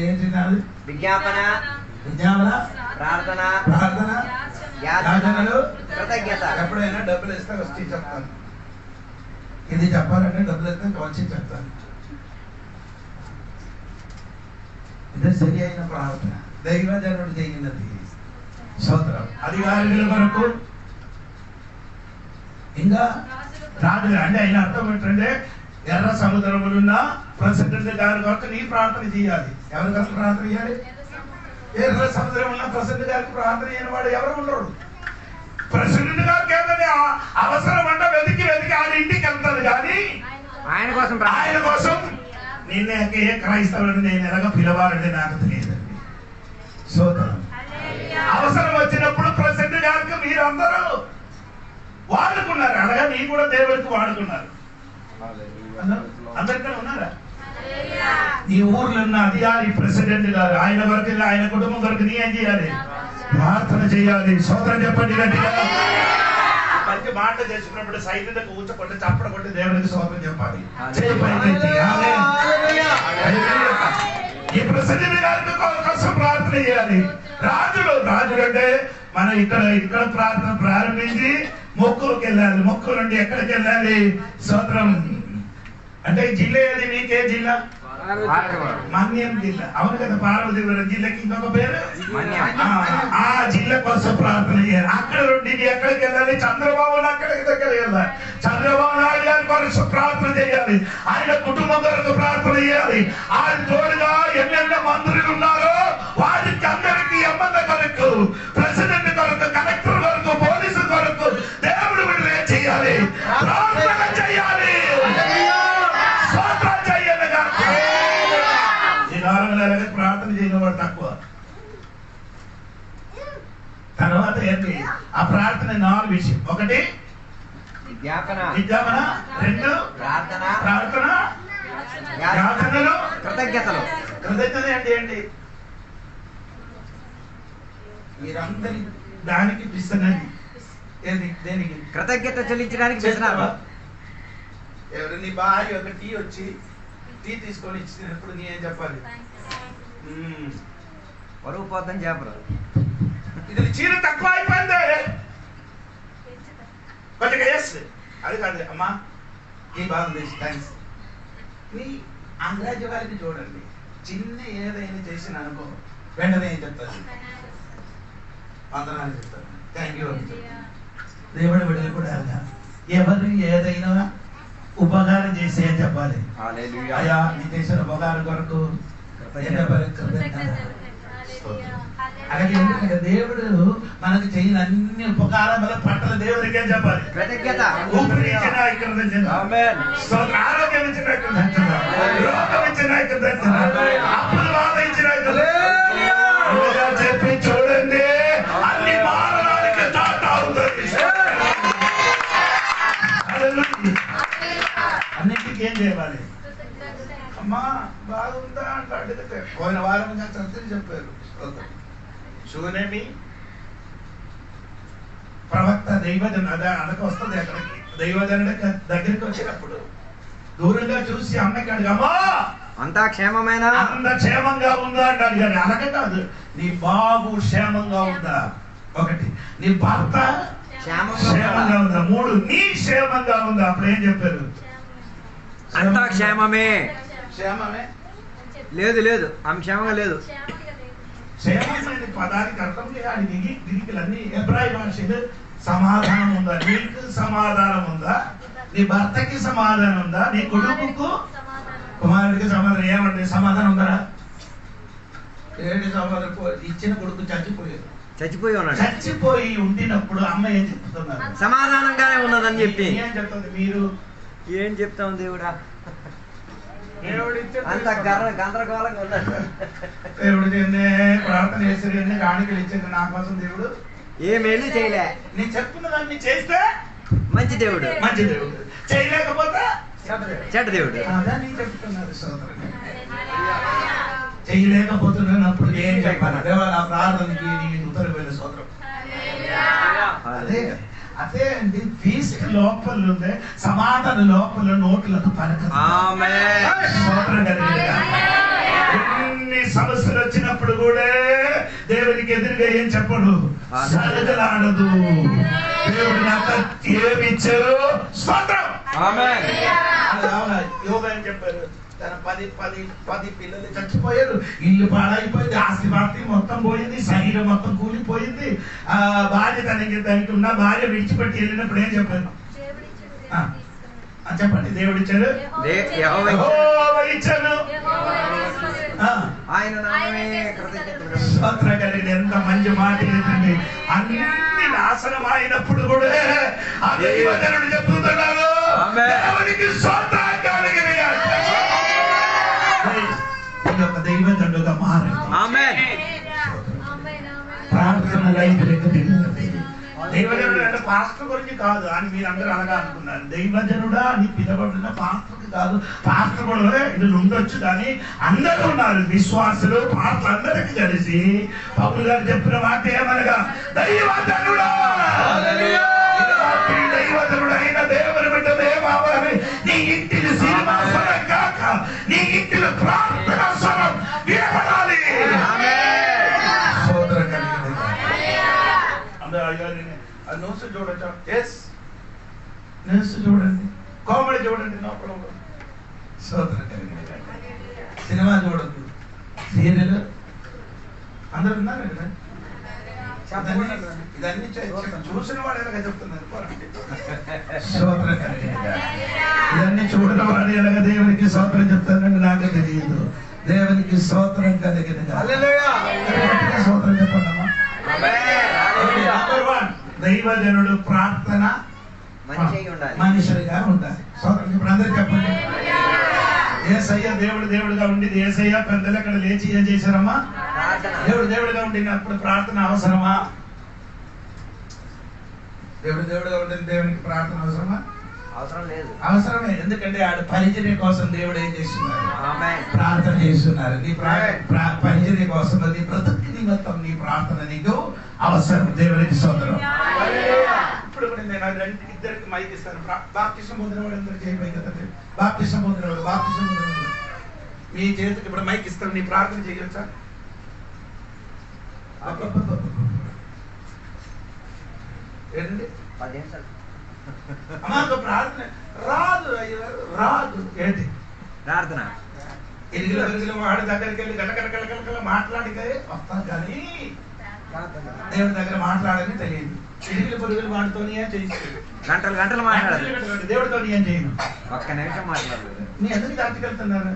ఏంటి 4? విజ్ఞాపన, ప్రార్థన, యాచనలు, కృతజ్ఞత. ఎప్పుడైనా డబ్బులు ఇస్తే వచ్చి చెప్తాను, ఇది చెప్పాలంటే డబ్బులు ఇస్తే వచ్చి చెప్తాను. ఇది సరి అయిన ప్రార్థన, దైవజనుడు చేయినది. స్తోత్రం. అధికారుల వరకు ఇంకా రాజులు అంటే ఆయన అర్థం ఏంటంటే, ఎర్ర సముద్రములున్న ప్రెసిడెంట్ గారి కొరకు నీ ప్రార్థన చేయాలి. ఎవరి కొరకు ప్రార్థన చేయాలి? ఎర్ర సముద్రం ఉన్న ప్రెసిడెంట్ గారికి ప్రార్థన చేయని వాడు ఎవరు ఉండరు. ప్రెసిడెంట్ గారికి ఏదైనా అవసరం అంటే వెతికి ఆయన ఇంటికి వెళ్తాడు, కానీ ఆయన కోసం నిన్నే ఏ క్రైస్తవుడు నేను ఎలాగ పిలవాలంటే నాకు తెలియదండి. సోదరం, అవసరం వచ్చినప్పుడు ప్రెసిడెంట్ గారికి మీరందరూ వాడుకున్నారు, అనగా నీ కూడా దేవుడికి వాడుకున్నారు. అందరికీ ఉన్నారా? ఈ ఊర్లో ఉన్న అధికారి ప్రెసిడెంట్ గారు, ఆయన వరకు ఆయన కుటుంబం వరకు నీ ఏం చేయాలి? ప్రార్థన చేయాలి. సోదరం చెప్పండి గట్టిగా. మంచి మాట చేసుకున్నప్పుడు సైతం కూర్చోకుండా చప్పడ కొట్టి దేవునికి సోదరం చెప్పాలి. ఈ ప్రెసిడెంట్ గారికి కోసం ప్రార్థన చేయాలి. రాజులు అంటే మనం ఇక్కడ ప్రార్థన ప్రారంభించి మొక్కులకు వెళ్ళాలి. మొక్కు నుండి ఎక్కడికి వెళ్ళాలి? సోదరం అంటే జిల్లా ఏది? నీకే జిల్లా? మన్యం జిల్లా. అవును కదా, పార్వతీపురం జిల్లాకి ఇంకొక పేరు. ఆ జిల్లా కోసం ప్రార్థన చేయాలి. అక్కడ నుండి ఎక్కడికి వెళ్ళాలి? చంద్రబాబు అక్కడికి దగ్గర వెళ్ళాలి. చంద్రబాబు నాయుడు గారి కొరకు ప్రార్థన చేయాలి. ఆయన కుటుంబం కొరకు ప్రార్థన చేయాలి. ఆయన తోడుగా ఎన్నెన్నో మంత్రులు ఉన్నారో వారికి అందరికీ ఎమ్మెల్యే కొరకు, ప్రెసిడెంట్ కొరకు, కలెక్టర్ కొరకు, పోలీసు కొరకు దేవుడు విడుదల చేయాలి, ప్రార్థన చేయాలి. తర్వాత ఏంటి ఆ ప్రార్థన 4 విషయం. 1 విజ్ఞాపన, 2 ప్రార్థన, యాచనలు, కృతజ్ఞతలు. కృతజ్ఞత అంటే ఏంటి? మీరందరి దానికి పిస్తున్నది ఏంటి? దేనికి? కృతజ్ఞత చెల్లించడానికి పిస్తున్నారు. ఎవరు నీ భార్య ఒక టీ వచ్చి టీ తీసుకొని ఇచ్చినప్పుడు నీ ఏం చెప్పాలి? పరుగు పోద్దని చెప్పరు. ఇది చీర తక్కువ అయిపోయింది కొద్దిగా వేస్తే అది కాదు. అమ్మా ఈ బాగుంది, థ్యాంక్స్. నీ అంగ్రాజ్య వారికి చూడండి, చిన్న ఏదైనా చేసిన అనుకో వెంటనే ఏం చెప్తారు? వందనాలు చెప్తారు, థ్యాంక్ యూ. దేవుడి బిడ్డలు కూడా ఎవరు ఏదైనా ఉపకారం చేసి ఏం చెప్పాలి? అయ్యా నీ చేసిన ఉపకారం కొరకు అలాగే దేవుడు మనకు చేయని అన్ని ఉపకారముల పట్ల దేవుడికి ఏం చెప్పాలి? కృతజ్ఞత. ఊపిరి ఇచ్చిన కృతజ్ఞత, ఆరోగ్యం ఇచ్చిన కృతజ్ఞత, రోగం ఇచ్చిన కృతజ్ఞత, అప్పుల బాధ ఇచ్చిన కృతజ్ఞత చెప్పి చూడండి, అన్ని మారడానికి స్టార్ట్ అవుతుంది. అన్నింటికి ఏం చేయాలి? అమ్మా బాగుందా అంటే అడిగితే పోయిన వారం చర్చలు చెప్పారు. శూన్యమి ప్రవక్త దైవజను అదే అనకు వస్తుంది. అక్కడికి దైవజనుడి దగ్గరికి వచ్చినప్పుడు దూరంగా చూసి అమ్మకి అడిగమ్మా అంతా క్షేమమేనా? అంత క్షేమంగా ఉందా అంటే అడిగాడు. అలాగే కాదు, నీ బాబు క్షేమంగా ఉందా? 1 నీ భర్త క్షేమంగా ఉందా? 3 నీ క్షేమంగా ఉందా? అప్పుడు ఏం చెప్పారు? అంతా క్షేమమే. క్షేమమే లేదు లేదు, ఆమె క్షేమంగా లేదు. క్షేమమైన పదానికి అర్థం లేని గిరికలన్నీ ఎబ్రాయి భాషలో సమాధానం ఉందా? నీకు సమాధానం ఉందా? నీ భర్తకి సమాధానం ఉందా? నీ కొడుకుకు కుమారుడికి సమాధానం ఏమంటే సమాధానం ఉందా? ఏంటి సమాధానం? ఇచ్చిన కొడుకు చచ్చిపోయి ఉన్నాడు. చచ్చిపోయి ఉండినప్పుడు అమ్మ ఏం చెప్తున్నారు? సమాధానంగానే ఉన్నదని చెప్పి ఏం చెప్తుంది? మీరు ఏం చెప్తాం దేవుడా? దేవుడు అంత గందరగోళంగా ఉన్నాడు. దేవుడు ప్రార్థన చేసి కాணிకలు ఇచ్చింది నా కోసం. దేవుడు ఏమేమి చేయలే. నేను చెప్తున్నదాన్ని చేస్తే మంచి దేవుడు, మంచి దేవుడు, చేయలేకపోతే చెడ్డ దేవుడు. అదని చెప్తున్నారు సోదరుడు. చేయలేకపోతున్నప్పుడు ఏం చెప్పాలి? దేవా నా ప్రార్థనకి నీ ఉత్తరమైన సోదరం. అదే అదే అండి, ఫీస్ట్ లోపల ఉందే సమాధాన లోపల నోట్లకు పలకదు. ఎన్ని సమస్యలు వచ్చినప్పుడు కూడా దేవునికి ఎదురుగా ఏం చెప్పడు, సరగలాడదు. దేవుడు నాకు ఏమి ఇచ్చారు? స్తోత్రం. యోగా అని చెప్పారు. తన 10 పిల్లలు చచ్చిపోయారు, ఇల్లు పాడైపోయింది, ఆస్తి పాస్తి మొత్తం పోయింది, శరీరం మొత్తం కూలిపోయింది. ఆ భార్య తనకి ఉన్న భార్య విడిచిపెట్టి వెళ్ళినప్పుడు ఏం చెప్పారు? చెప్పండి. దేవుడు ఇచ్చాడు, ఇచ్చాడు. స్తోత్రం కలిగిన ఎంత మంచి మాట ఏంటండి. అన్ని నాశనం అయినప్పుడు కూడా ఆ దైవజనుడు చెప్తున్నాడు, దేవునికి స్తోత్రం కలిగిన దైవజనుడుగా మారండి. ప్రార్థన లైఫ్ దైవజనుడు అంటే పాస్టర్ గురించి కాదు అని మీరు అందరూ అలాగా అనుకున్నారు. దైవజనుడా అని పిలవబడిన పాస్టర్కి కాదు. పాస్టర్ కూడా ఇందులో ఉండొచ్చు, కానీ అందరూ ఉన్నారు విశ్వాసులు. పాస్టర్ అందరికి కలిసి పౌలు గారు చెప్పిన మాట ఏమనగా, దైవజనుడా దైవజనుడు అయిన దేవుని బిడ్డలు ఏమవ్వాలి? నీ ఇంటిని సినిమా స్వరం కాక నీ ఇంటిలో ప్రార్థన స్వరం వినపడాలి. సోదరం కలిగింది. న్యూస్ చూడొచ్చా? ఎస్, న్యూస్ చూడండి, కామెడీ చూడండి, నోపడంలో సోదరం కలిగింది. సినిమా చూడద్దు, సీరియల్ అందరు ఉన్నారు కదా. ఇదన్నీ చూసిన వాడు ఎలాగ చెప్తున్నారు? ఇవన్నీ చూడని వాడు ఎలాగ దేవునికి స్తోత్రం చెప్తానని నాకు తెలియదు. దేవునికి స్తోత్రం కలిగిన స్తోత్రం చెప్పండి. దైవజనుడు ప్రార్థన మనిషిగా ఉండాలి. స్తోత్రం ఇప్పుడు అందరూ చెప్పండి. యేసయ్య దేవుడుగా ఉండింది. యేసయ్య పెద్దలు అక్కడ లేచి ఏం చేశారమ్మా? దేవుడుగా ఉండినప్పుడు ప్రార్థన అవసరమా? దేవుడుగా ఉంటే దేవునికి ప్రార్థన అవసరమా? అవసరం లేదు. అవసరమే. ఎందుకంటే ఆడు పరిచర్య కోసం దేవుడు ఏం చేస్తున్నారు? ఆమేన్. ప్రార్థన చేస్తున్నారు. నీ పరిచర్య కోసం, నీ బ్రతుకు నిమిత్తం నీ ప్రార్థన నీకు అవసరం. దేవునికి స్తోత్రం. ఇప్పుడు కూడా నేను ఇద్దరికి మైక్ ఇస్తాను. బాప్తిసం పొందిన వాడు అందరూ చేయబోయే కదా. బాప్తిసం పొందినవాడు, బాప్తిసం పొందినవాడు మీ చేతికి ఇప్పుడు మైక్ ఇస్తాను. నీ ప్రార్థన చేయొచ్చా? ఏంటండి? 10 నిమిషాలు. అమ్మాకు ప్రార్థన రాదు, రాదు. ఏంటి ప్రార్థన? ఇరుగులు వాడి దగ్గరికి వెళ్ళి గలగల మాట్లాడితే వస్తాం, కానీ దేవుడి దగ్గర మాట్లాడని తెలియదు. ఇరుగులు పొరుగులు వాడితోనే చేయిస్తుంది. గంటలు మాట్లాడాలి. దేవుడితో ఏం చేయను. ఒక్క నిమిషం మాట్లాడలేదు. నీ ఎందుకు దాటికెళ్తున్నారు?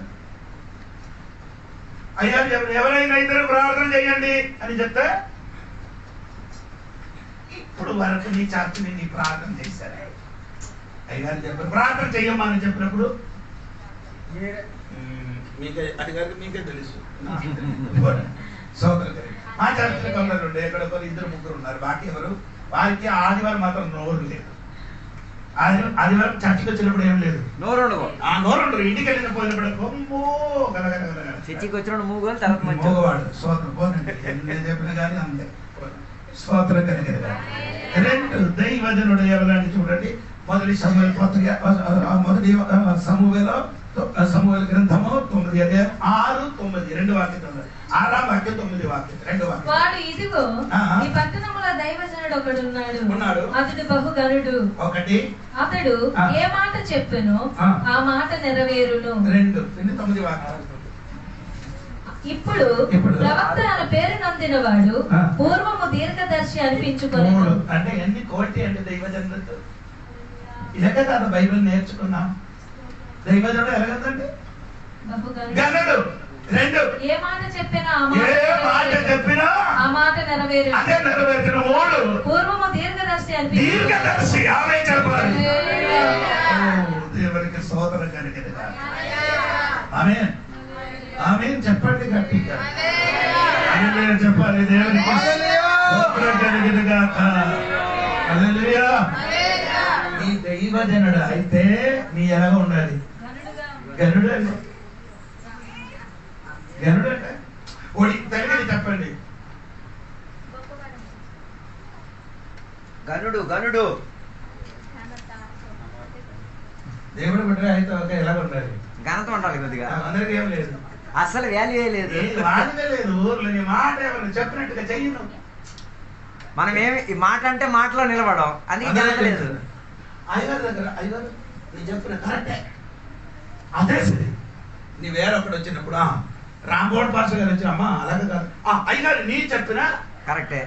అయ్యా ఎవరైనా ఇద్దరు ప్రార్థన చేయండి అని చెప్తే ఇప్పుడు వరకు నీ చర్చని నీ ప్రార్థన చేశారు. అయ్యగారు చెప్పారు ప్రార్థన చెయ్యమ్మా అని చెప్పినప్పుడు మీకే అడిగారు, మీకే తెలుసు. సోదరు మా చర్చలో కొందరు ఉండే, ఇక్కడ ఇద్దరు ముగ్గురు ఉన్నారు. బాకీ ఎవరు? వారికి ఆదివారం మాత్రం నోరు లేదు. ఆదివారం చర్చకి వచ్చినప్పుడు ఏం లేదు, నోరు. ఆ నోరు ఇంటికి వెళ్ళిన పోయినప్పుడు కొమ్మో గలగల చర్చికి వచ్చిన మూగోలు తర్వాత మగవాడు. సోదరు పోనండి, నేను చెప్పిన కానీ అంతే. స్తోత్రం కలిగేది. 2 దైవజనుడు ఎవరంటే చూడండి, మొదటి సమూయేలు పత్రిక, మొదటి సమూయేలు గ్రంథము 9:6-9 2 వాక్యం. 6వ వాక్యం 9వ వాక్యం 2 వాక్యం. వాడు ఇదిగో ఈ పట్టణములో దైవజనుడు ఒకడు ఉన్నాడు. అతడు బహుగనుడు. ఒకటి అతడు ఏ మాట చెప్పెనో ఆ మాట నెరవేరును. 2 9 వాక్యం. ఇప్పుడు ప్రవక్త అనే పేరు నందిన వాడు పూర్వము దీర్ఘదర్శి అనిపించుకున్నాడు. అంటే ఎన్ని కోటి అంటే దైవజనుడు. ఇలాగే కాదు బైబిల్ నేర్చుకున్నాం. దైవజనుడు ఎలాగంటే గనుడు. 2 ఏ మాట చెప్పినా ఆ మాట నెరవేరు. అదే నెరవేర్చిన 3 పూర్వము దీర్ఘదర్శి దీర్ఘదర్శి. ఆమె చెప్పాలి. దేవునికి స్తోత్రం కలిగేది. ఆమేన్. ఆమేన్ చెప్పండి గట్టిగా. హల్లెలూయా చెప్పాలి. దేవునికి స్తోత్రం కలిగేది గాక. హల్లెలూయా. నీ దైవజనుడు అయితే నీ ఎలాగ ఉండాలి? గనుడు అంటే గనుడు అంటే ఓడి తెలుగుని చెప్పండి. గనుడు దేవుడు బిడ్డ అయితే ఒక ఎలాగ ఉండాలి? ఘనత ఉండాలి. కొద్దిగా అందరికీ ఏం లేదు, అసలు వాల్యూ లేదు. వాడినే లేదు. ఊర్లో నీ మాట ఎవరు చెప్పినట్టుగా చెయ్యను. మనం ఏమి ఈ మాట అంటే మాటలో నిలబడం, అందుకే ఘనత లేదు. అయ్యగారి దగ్గర అయ్యగారు నీ చెప్పిన కరెక్టే, అదే సరే. నీ వేరొకటి వచ్చినప్పుడు రాంబోడ్ పాస్టర్ గారు వచ్చి అమ్మా అలాగే కాదు, అయ్యగారు నీ చెప్పిన కరెక్టే.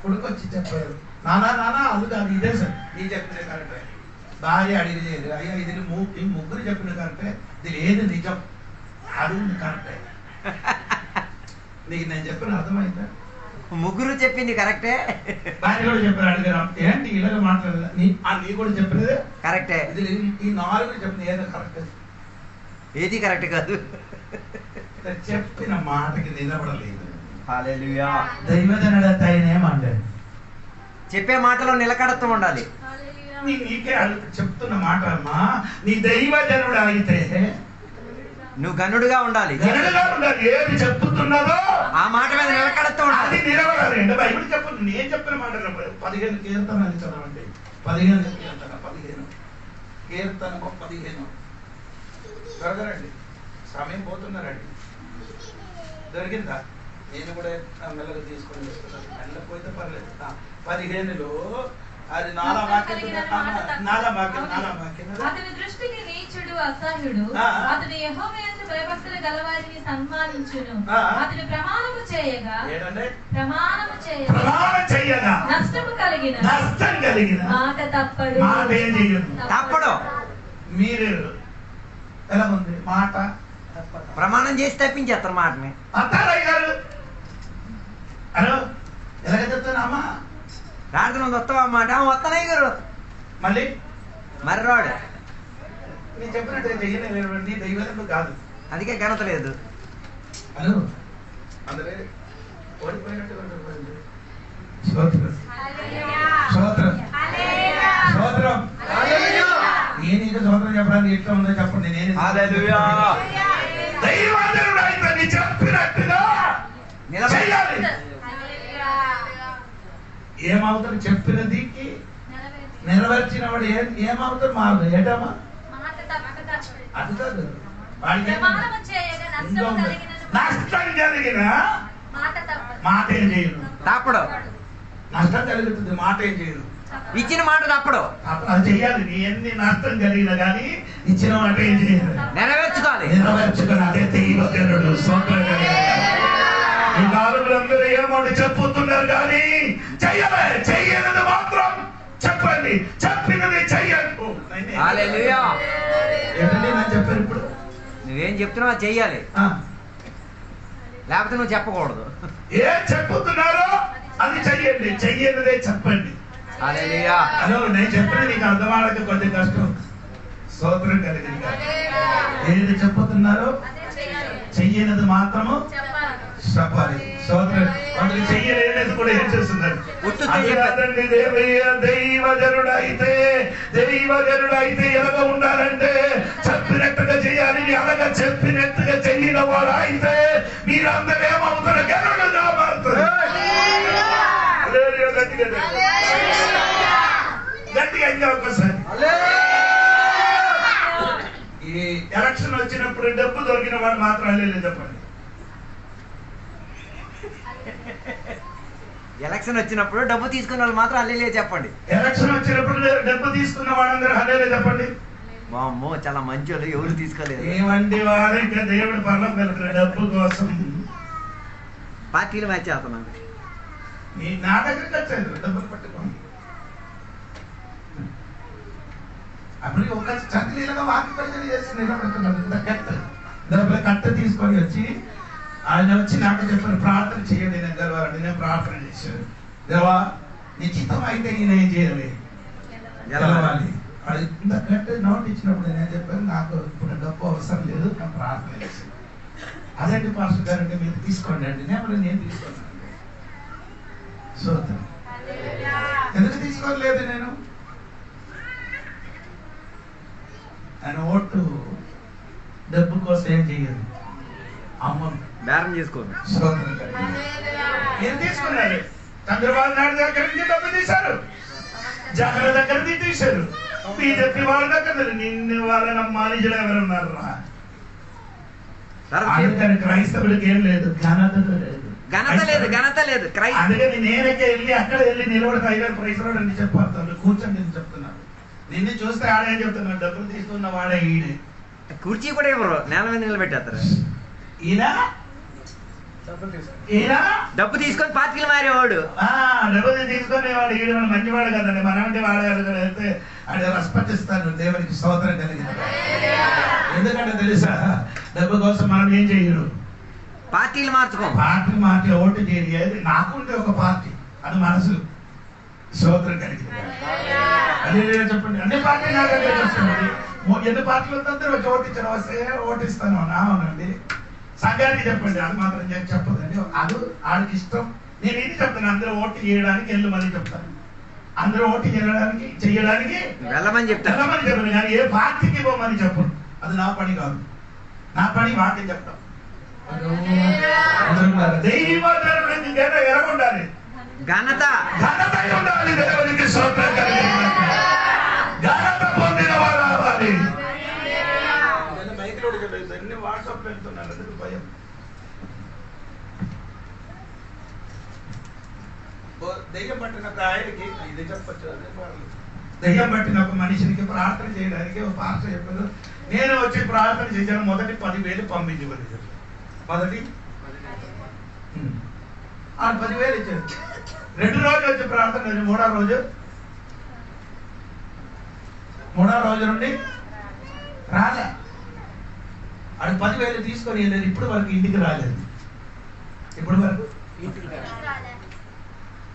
కొడుకు వచ్చి చెప్పారు, నానా అది కాదు, ఇదే సార్ నీ చెప్పిన కరెక్టే. భార్య అడిగి చేయదు, అయ్యా ఇది ముగ్గురు చెప్పిన కరెక్టే, ఇది ఏది నిజం, అది కరెక్టే. నీకు నేను చెప్పిన అర్థమైందా? ముగ్గురు చెప్పింది కరెక్టే, భార్య కూడా చెప్పారు. అడిగారు ఏంటి ఇలాగ మాట్లాడదా? నీ కూడా చెప్పినదే కరెక్టే. ఇది ఈ 4 చెప్పిన ఏదో కరెక్ట్, ఏది కరెక్ట్ కాదు. చెప్పిన మాటకి నిలబడలేదు. హల్లెలూయా. దైవజనుడు ఆయనేమంటాడు? చెప్పే మాటలో నిలకడత్వం ఉండాలి. నీకే చెప్తున్న మాట అమ్మా, నీ దైవజనుడు అయితే నువ్వు గనుడుగా ఉండాలి. ఏది చెప్తున్నదో ఆ మాట మీద నిలకడత్వం ఉండాలి. నిలబడాలి. అంటే బైబిల్ చెప్పు, నేను చెప్పిన మాట 15 కీర్తనలు చదవండి. 15 కీర్తన 15 దొరకరండి, సమయం పోతున్నారండి. దొరికిందా? నేను కూడా మెల్లగా తీసుకొని వస్తున్నాను. మెల్లకపోతే పర్లేదు. 15లో అది 4వ వాక్యం. అతని దృష్టికి నీచుడు అసహ్యుడు, అతడు యెహోవా యందు భయభక్తులు గలవారిని సన్మానించును. అతడు ప్రమాణము చేయగా నష్టం కలిగిన మాట తప్పడు. మీరు ఎలా ఉంది మాట? ప్రమాణం చేసి తప్పించేస్తారు మాటని. హలో ఎలాగ చెప్తానమ్మా? ప్రార్థన వస్తావా మాట? వస్తానయ్య గారు. మళ్ళీ మర్రాడు నేను చెప్పినట్టు చెయ్యని దైవజనుడు కాదు, అందుకే ఘనత లేదు. హలో అందరూ ఓడిపోయినట్టు ఎట్లా ఉందో చెప్పండి. నేను హల్లెలూయా. దైవజనుడు అయితే నీ చెప్పినట్టుగా చేయాలి. ఏమవుతాడు? చెప్పినది నెరవేర్చిన వాడు ఏమవుతాడు? మారు ఏటమ్మా అది కాదు. వాడికి నష్టం జరిగిన మాట ఏం చేయరు. తప్పడు. నష్టం కలుగుతుంది, మాట ఏం చేయరు. ఇచ్చిన మాట తప్పడు. అది చెయ్యాలి. నీ ఎన్ని నష్టం కలిగినా కానీ ఇచ్చిన మాట ఏం చేయాలి? నెరవేర్చుకోవాలి. నెరవేర్చుకుని అదే దైవజనుడు. ఈ నాలుగులందరూ ఏమోటి చెప్పుతున్నారు కానీ చెయ్యనది మాత్రం చెప్పండి, చెప్పినది చెయ్యకు. హల్లెలూయా. ఏంటంటే నేను చెప్పాను ఇప్పుడు నువ్వేం చెప్తున్నావు అది చెయ్యాలి, లేకపోతే నువ్వు చెప్పకూడదు. ఏం చెప్పుతున్నారో అది చెయ్యండి, చెయ్యనదే చెప్పండి. హల్లెలూయా. హలో, నేను చెప్పిన నీకు అర్థమాడక కొంచెం కష్టం. స్తోత్రం కలిగింది. ఏది చెప్పుతున్నారో చెయ్యనది మాత్రము చెప్పాలి. స్తోత్రం. అందుకు చెయ్యలేనది కూడా ఏం చేస్తున్నారు? దైవజనుడైతే ఎలాగ ఉండాలంటే చెప్పినట్టుగా చేయాలి. అలాగ చెప్పినట్టుగా చెయ్యిన వాడు అయితే మీరందరూ ఏమవుతారు? గనుడుగా మారుతారు. గట్టిగా ఇంకా ఒక్కసారి. ఈ ఎలక్షన్ వచ్చినప్పుడు డబ్బు దొరికిన వాడు మాత్రం అల్లేలేదు చెప్పండి. ఎలక్షన్ వచ్చినప్పుడు డబ్బు తీసుకున్న వాళ్ళు మాత్రం అల్లే చెప్పండి. ఎలక్షన్ వచ్చినప్పుడు డబ్బు తీసుకున్న వాళ్ళందరూ అల్లేలే చెప్పండి. వామ్మో, చాలా మంచి వాళ్ళు, ఎవరు తీసుకోలేదు. ఏమండి వాడు ఇంకా దేవుడు పర్లం వెళ్తాడు డబ్బు కోసం. పార్టీలు మ్యాచ్ చేస్తున్నాను. నా దగ్గరికి వచ్చారు డబ్బులు పట్టుకోండి. అప్పుడు ఒక చదిలీలుగా వాక్య పరిచయం చేసి నిలబడుతున్నాడు. డబ్బులు కట్ట తీసుకొని వచ్చి ఆయన వచ్చి నాకు చెప్పారు, ప్రార్థన చేయండి నేను గెలవాలని. నేను ప్రార్థన చేశాను. దేవా నీ చిత్తం అయితే నేను ఏం చేయాలి? గెలవాలి. అది ఇంత కట్ట నోట్ ఇచ్చినప్పుడు నేను చెప్పాను, నాకు ఇప్పుడు డబ్బు అవసరం లేదు, నేను ప్రార్థన చేశాను. అదేంటి పాస్టర్ గారు అంటే మీరు తీసుకోండి అండి. నేను తీసుకున్నాను. సోదరు ఎందుకు తీసుకోలేదు? నేను ఓటు డబ్బు కోసం ఏం చెయ్యదు, అమ్మను బేరం చేసుకోండి. ఏం తీసుకున్నారు? చంద్రబాబు నాయుడు దగ్గర నుంచి డబ్బు తీశారు, జగన్ దగ్గర నుంచి తీశారు, బీజేపీ వాళ్ళ దగ్గర. నిన్ను వాళ్ళ మానిజులు ఎవరున్నారు? అందుకని క్రైస్తవుడికి ఏం లేదు, ఘనత లేదు. అందుకని నేనకే వెళ్ళి అక్కడ వెళ్ళి నిలబడితే అయ్యారు క్రైస్తవుడు అని చెప్పాను. కూర్చొని నేను చెప్తున్నాను. నిన్ను చూస్తే ఆడేం చెప్తున్నాడు? డబ్బులు తీసుకున్న వాడే ఈయనే. కుర్చీ కూడా ఇవ్వరు, నేల మీద నిలబెట్టేస్తారు. ఈయన డబ్బు తీసుకొని పార్టీలు మారేవాడు. డబ్బులు తీసుకునేవాడు ఈడు మంచివాడు కదండి. మనమంటే వాడగలరు వెళ్తే ఆడ రెస్పెక్టిస్తాను. దేవునికి స్తోత్రం కలిగింది. ఎందుకంటే తెలుసా, డబ్బు కోసం మనం ఏం చేయరు, పార్టీలు మార్చుకో. పార్టీ మార్చి ఓటు చేయదు. నాకుంటే ఒక పార్టీ, అది మనసు. స్తోత్రం కలిగింది. అదే చెప్పండి. అన్ని పార్టీ నా దగ్గర వస్తుంది. ఎన్ని పార్టీలు అందరూ వచ్చి ఓటించిన వస్తే ఓటిస్తాను. అవునండి. సంఘానికి చెప్పండి, అది మాత్రం చెప్పదండి. అది ఆడికి ఇష్టం. నేను ఇది చెప్తాను, అందరూ ఓటు చేయడానికి వెళ్ళమని చెప్తాను. అందరూ ఓటు చేయడానికి వెళ్ళమని చెప్తాను. కానీ ఏ పార్టీకి పోమని చెప్పను. అది నా పని కాదు. నా పని వాక్యం చెప్తాం. దైవజనుడికి ఎలా ఉండాలి? ఘనత ఉండాలి. దేవునికి స్తోత్రం కలిగింది. ఘనత పొందిన వారు అవ్వాలి. వాట్సాప్ వెళ్తున్నాను, భయం. దెయ్యం పట్టిన ఆయనకి ఇది చెప్పచ్చు. దెయ్యం పట్టిన ఒక మనిషికి ప్రార్థన చేయడానికి ఒక పాస్టర్ చెప్పారు. నేను వచ్చి ప్రార్థన చేశాను. మొదటి 10,000 పంపించబడి మొదటి 10,000 ఇచ్చారు. 2 రోజులు వచ్చి ప్రార్థన. మూడో రోజు నుండి రాలే. అది 10,000 తీసుకొని వెళ్ళారు. ఇప్పుడు వరకు ఇంటికి రాలేదు. ఇప్పుడు వరకు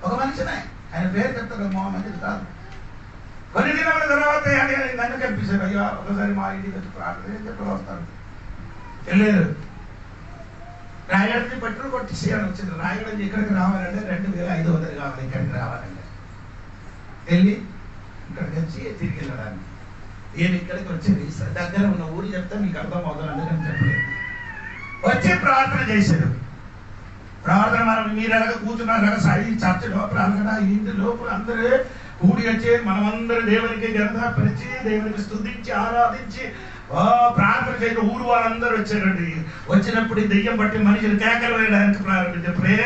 ఒక మనిషినే, ఆయన పేరు చెప్తారు, మంచిది కాదు. కొన్ని దినాల తర్వాత నన్ను కనిపిస్తారు. అయ్యో ఒకసారి మా ఇంటికి వచ్చి ప్రార్థన చెప్పి వస్తారు. వెళ్ళారు. రాయగడికి పెట్రోల్ కొట్టేసి అని వచ్చింది. రాయగడ ఇక్కడికి రావాలంటే 2,500 కావాలి. ఇక్కడికి రావాలంటే వెళ్ళి ఇక్కడికి వచ్చి తిరిగి వెళ్ళడానికి నేను ఇక్కడికి వచ్చి దగ్గర ఉన్న ఊరు చెప్తే మీకు అర్థం అవుతుంది, అందుకని చెప్పలేదు. వచ్చి ప్రార్థన చేశారు. ప్రార్థన మనం మీరు ఎలాగ కూర్చున్నారు కదా, సాయి చర్చ లోపల అనగా ఇంటి లోపల అందరూ కూడి వచ్చి మనమందరూ దేవునికి ఘనతపరిచి దేవునికి స్తుతించి ఆరాధించి ప్రార్థన చేయడం ఊరు వాళ్ళందరూ వచ్చారండి. వచ్చినప్పుడు ఈ దెయ్యం బట్టి మనుషులు కేకలు వేయడానికి ప్రారంభించినప్పుడే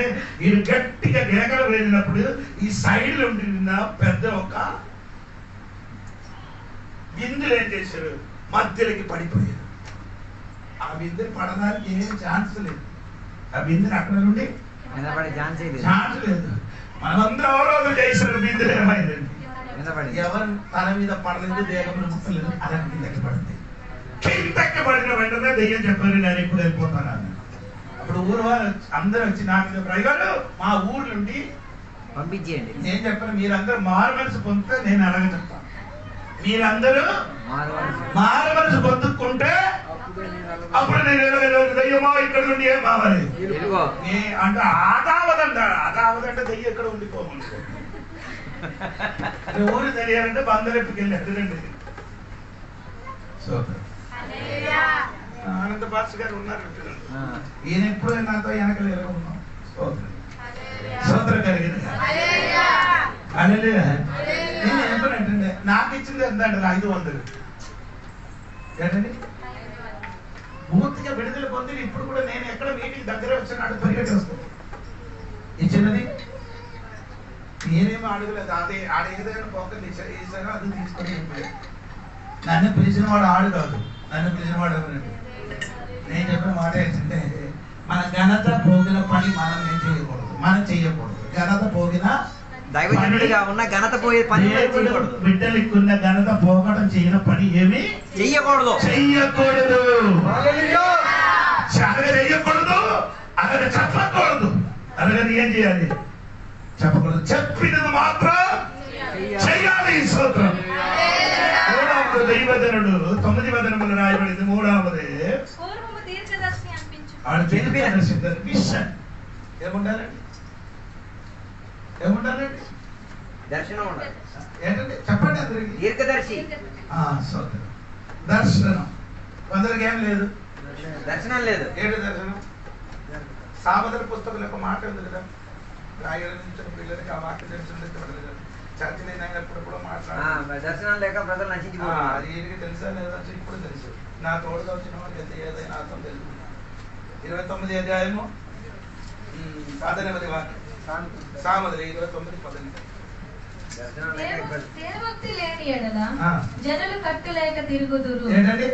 ఈయన గట్టిగా కేకలు వేసినప్పుడు ఈ సైడ్లో ఉండిన పెద్ద ఒక బిందులు ఏం చేశారు, మధ్యలోకి పడిపోయారు. ఆ బిందులు పడడానికి ఏం ఛాన్స్ లేదు. ఆ బిందులు అక్కడ నుండి ఛాన్స్ లేదు. మనమందరం అవరోధం చేశారు. బిందులు ఏమైందండి, ఎవరు తల మీద పడలేదు, దేహంలో ముట్టలేదు, అలా కిందకి పడింది. కిందకి పడిన వెంటనే దెయ్యం చెప్పారు నేను ఇప్పుడు వెళ్ళిపోతాను అన్న. అప్పుడు ఊరు వారు అందరూ వచ్చి నా మీద డ్రైవర్ మా ఊరు నుండి పంపించేయండి. నేను చెప్పాను మీరందరూ మారు మనసు పొందితే నేను అలాగే చెప్తాను. మీరందరూ మారు మనసు పొందుకుంటే అప్పుడు నేను దెయ్యమా ఇక్కడ నుండి ఏం కావాలి అంటే ఆదావదంటే దెయ్యం ఇక్కడ ఉండిపోమని ఊరు తెలియాలంటే బందరెప్పుకి వెళ్ళి ఎదురండి. ఆనంద భాష గారు ఉన్నారు. ఈయన ఎప్పుడు నాతో వెనకలు ఎలా ఉన్నాం. సోదరు కలిగింది. నేను చెప్పినట్టండి నాకు ఇచ్చింది ఎంత అంటే 500 ఏంటండి పూర్తిగా విడుదల పొంది ఇప్పుడు కూడా నేను ఎక్కడ మీటింగ్ దగ్గర వచ్చినాడు పరిగెట్టి వస్తాను. ఇచ్చినది నేనేమో అడగలేదు. అదే ఆడ ఏదైనా పోక ఈసారి అది తీసుకొని నన్ను పిలిచిన వాడు ఆడు కాదు, నన్ను పిలిచిన వాడు ఎవరండి. నేను చెప్పిన మాట ఏంటంటే మన ఘనత పోగిన పని మనం చేయకూడదు. ఘనత పోగిన దైవజనుడిగా ఉన్న ఘనత పోయే పని బిడ్డలకున్న ఘనత పోగడం చేయని పని ఏమి చెయ్యకూడదు. అలాగే చెయ్యకూడదు, అలాగే చెప్పకూడదు. అలాగే ఏం చేయాలి, చెప్పకూడదు, చెప్పినది మాత్రం చెయ్యాలి. స్తోత్రం. మూడవది దైవజనుడు 9 వచనములు రాయబడింది. మూడవది విషన్. ఏముండాలండి, ఏముండాలండి, దర్శనం ఉండాలి. ఏంటండి చెప్పండి అందరికి. దీర్ఘదర్శి. దర్శనం. కొందరికి ఏం లేదు, దర్శనం లేదు. ఏంటి దర్శనం? సామర్థ్య పుస్తకం యొక్క మాట ఉంది కదా, రాయగలిగిన పిల్లలకి ఆ వాక్య దర్శనం చర్చ ఎప్పుడెప్పుడు మాట్లాడాలి. దర్శనం లేక ప్రజలు నశించిపోతున్నారు. అది ఏంటి తెలుసా లేదా? ఇప్పుడు తెలుసు. నా తోడుగా వచ్చిన వాడికి ఎంత ఏదైనా అర్థం తెలుసు. 29 అధ్యాయము 18 వాక్యం సామర్థ్య 29:18. దేవోక్తి లేని ఎడల జనులు కట్టులేక తిరుగుదురు. ఏంటండి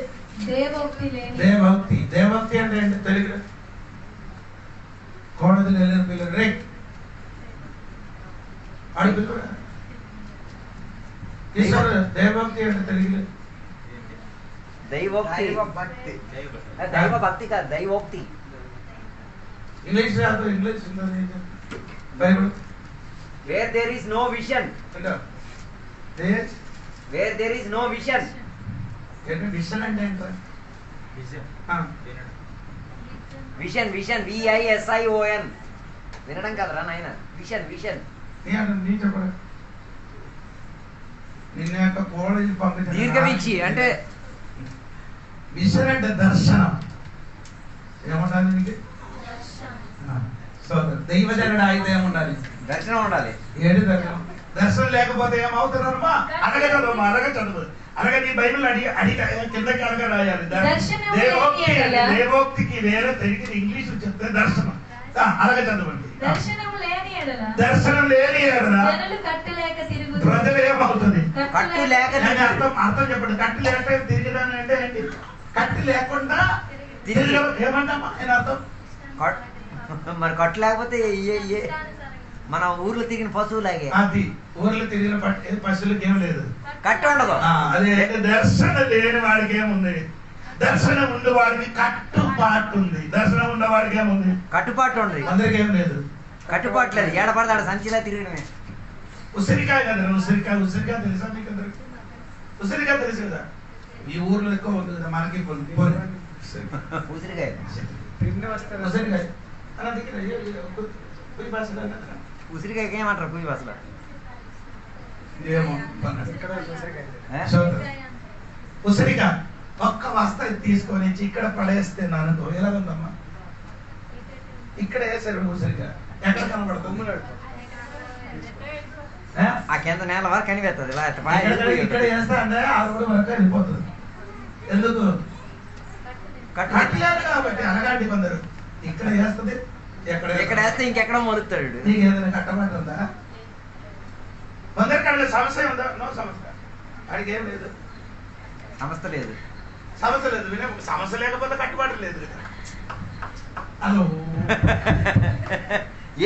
దేవోక్తి లేని? దేవోక్తి. దేవోక్తి అంటే ఏంటి తెలుగులో? కోడలు వెళ్ళిన పిల్లలు రే ఆడి పిల్లలు. దేవోక్తి అంటే తెలుగులో దైవోక్తి. దైవ భక్తి కాదు, దైవోక్తి. ఇంగ్లీష్ రాదు, English Bible. Where there is no vision. Where there is no vision. Vision అంటే ఏంటో? Vision vision VISION. వినడం కదరా నాయన. Vision vision. నీ చెప్పరా నిన్న యొక్క కాలేజీ పంపించారు. దీర్ఘవీక్షి అంటే విషన్ అంటే దర్శనం. ఏముండాలి నీకు? దైవజనుడు అయితే ఏముండాలి? దర్శనం ఉండాలి. ఏడు దర్శనం. దర్శనం లేకపోతే ఏమవుతున్నారమ్మా? అనగా చదువు, అనగా చదువు, అనగా నీ బైబిల్ అడిగి కిందకి అనగా రాయాలి. దేవోక్తికి వేరే తెలుగు ఇంగ్లీష్ చెప్తే దర్శనం. అలాగే చదవండి. దర్శనం లేని ఎడల ప్రజలు ఏమవుతుంది? కట్టు లేక అర్థం చెప్పండి. కట్టు లేక తిరిగడం అంటే ఏంటి? కట్టు లేకుండా ఏమంటామా నేను అర్థం? మరి కట్టు లేకపోతే మన ఊర్లో తిరిగిన పశువులాగే. అది ఊర్లో తిరిగిన పశువులకి ఏం లేదు, కట్టు ఉండదు. అదే దర్శనం లేని వాడికి ఏముంది? దర్శనం ఉన్న వాడికి కట్టుబాటు ఉంది. దర్శనం ఉన్న వాడికి ఏముంది? కట్టుబాటు ఉంది. అందరికి ఏం లేదు, కట్టుబాటు లేదు. ఏడపడతాడు సంచిలా తిరగడమే. ఉసిరికాయ కదా, ఉసిరికాయ తెలుసా మీకు అందరికి? ఉసిరికాయ తెలుసు కదా, ఈ ఊర్లో ఎక్కువ ఉంది కదా, మనకి ఉసిరికాయ. ఉసిరికాయ ఉసిరికాయకి ఏమంటారు పూజ భాషలో? ఉసిరిక ఒక్క వస్త తీసుకొని ఇక్కడ పడేస్తే నానుకో ఎలా ఉందమ్మా? ఇక్కడ వేసారు ఉసిరిక, ఎక్కడ కనబడుతుంది? ఆ కింద నేల వరకు కనిపెడుతుంది. ఇక్కడ వేస్తా అంటే ఆ రోడ్డు వరకు వెళ్ళిపోతుంది. ఎందుకు? కట్టలేదు కాబట్టి. అనగాంటి కొందరు ఇక్కడ వేస్తుంది, ఇక్కడ వేస్తే ఇంకెక్కడ మొలుస్తాడు. నీకు ఏదైనా కట్టబడుతుందా? కొందరికి అక్కడ సమస్య ఉందా? నో సమస్య. అడిగి ఏం లేదు, సమస్య లేదు, సమస్య లేదు. వినే సమస్య లేకపోతే కట్టుబాటు లేదు కదా. హలో,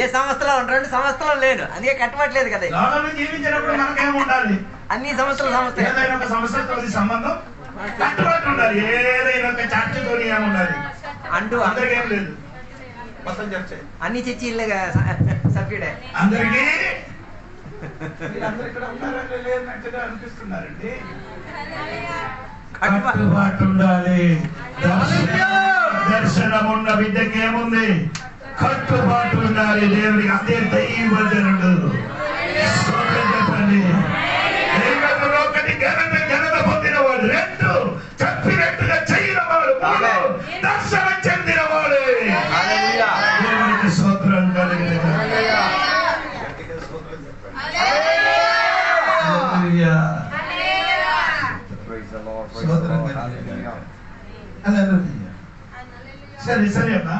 ఏ సంస్థలో 2 సంస్థలో లేను, అందుకే కట్టుబట్టలేదు కదా. లోకంలో జీవించినప్పుడు మనకేం ఉండాలి? అన్ని సంస్థలు సంస్థ. ఏదైనా ఒక సంస్థతో సంబంధం కట్టుబాటు ఉండాలి. ఏదైనా ఒక చర్చతో ఏముండాలి అంటూ అందరికీ ఏం లేదు. మొత్తం చర్చ అన్ని చర్చిలుగా సభ్యుడే అందరికీ. వీళ్ళందరూ ఇక్కడ ఉన్నారంటే లేనట్టుగా అనిపిస్తున్నారండి. కట్టుబాటు ఉండాలి. దర్శనం ఉన్న బిడ్డకి ఏముంది? కట్టుబాటు ఉండాలి దేవుడికి. అదే దైవజనుడు. చెప్పండి. దైవజనుడు ఒకటి ఘనత పొందినవాడు, 2 చెప్పినట్టుగా చేయనవాడు, 3 దర్శనం చెందినవాడు. దేవునికి స్తోత్రం కలిగిన సరే సరే అమ్మా.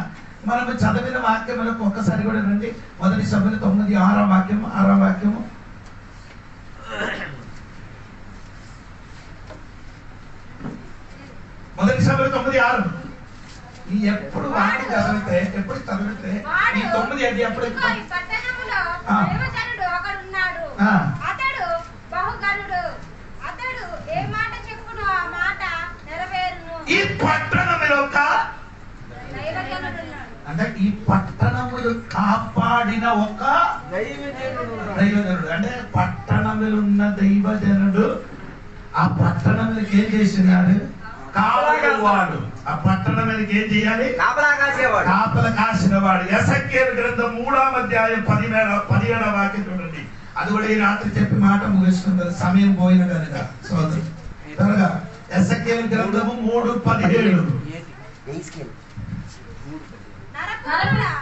మనం చదివిన వాక్యములకు ఒక్కసారి కూడా రండి. 1 సమూయేలు 9:6 వాక్యము, 6 వాక్యము. మొదటి సమూయేలు 9:6. నీ ఎప్పుడు వాక్యం చదివితే ఎప్పుడు చదివితే ఈ 9 అది ఎప్పుడు ఈ పట్టణములో అంటే ఈ పట్టణములు కాపాడిన ఒక దైవజనుడు. అంటే పట్టణములు ఉన్న దైవజనుడు ఆ పట్టణములకి ఏం చేసినాడు? కావలవాడు. ఆ పట్టణములకి ఏం చేయాలి? కాపల కాసిన వాడు. యెహెజ్కేలు గ్రంథం 3వ అధ్యాయం 17వ వాక్యం చూడండి. అది కూడా ఈ రాత్రి చెప్పి మాట ముగిస్తుంది, సమయం పోయిన కనుక. సోదరు త్వరగా యెహెజ్కేలు గ్రంథము 3:17.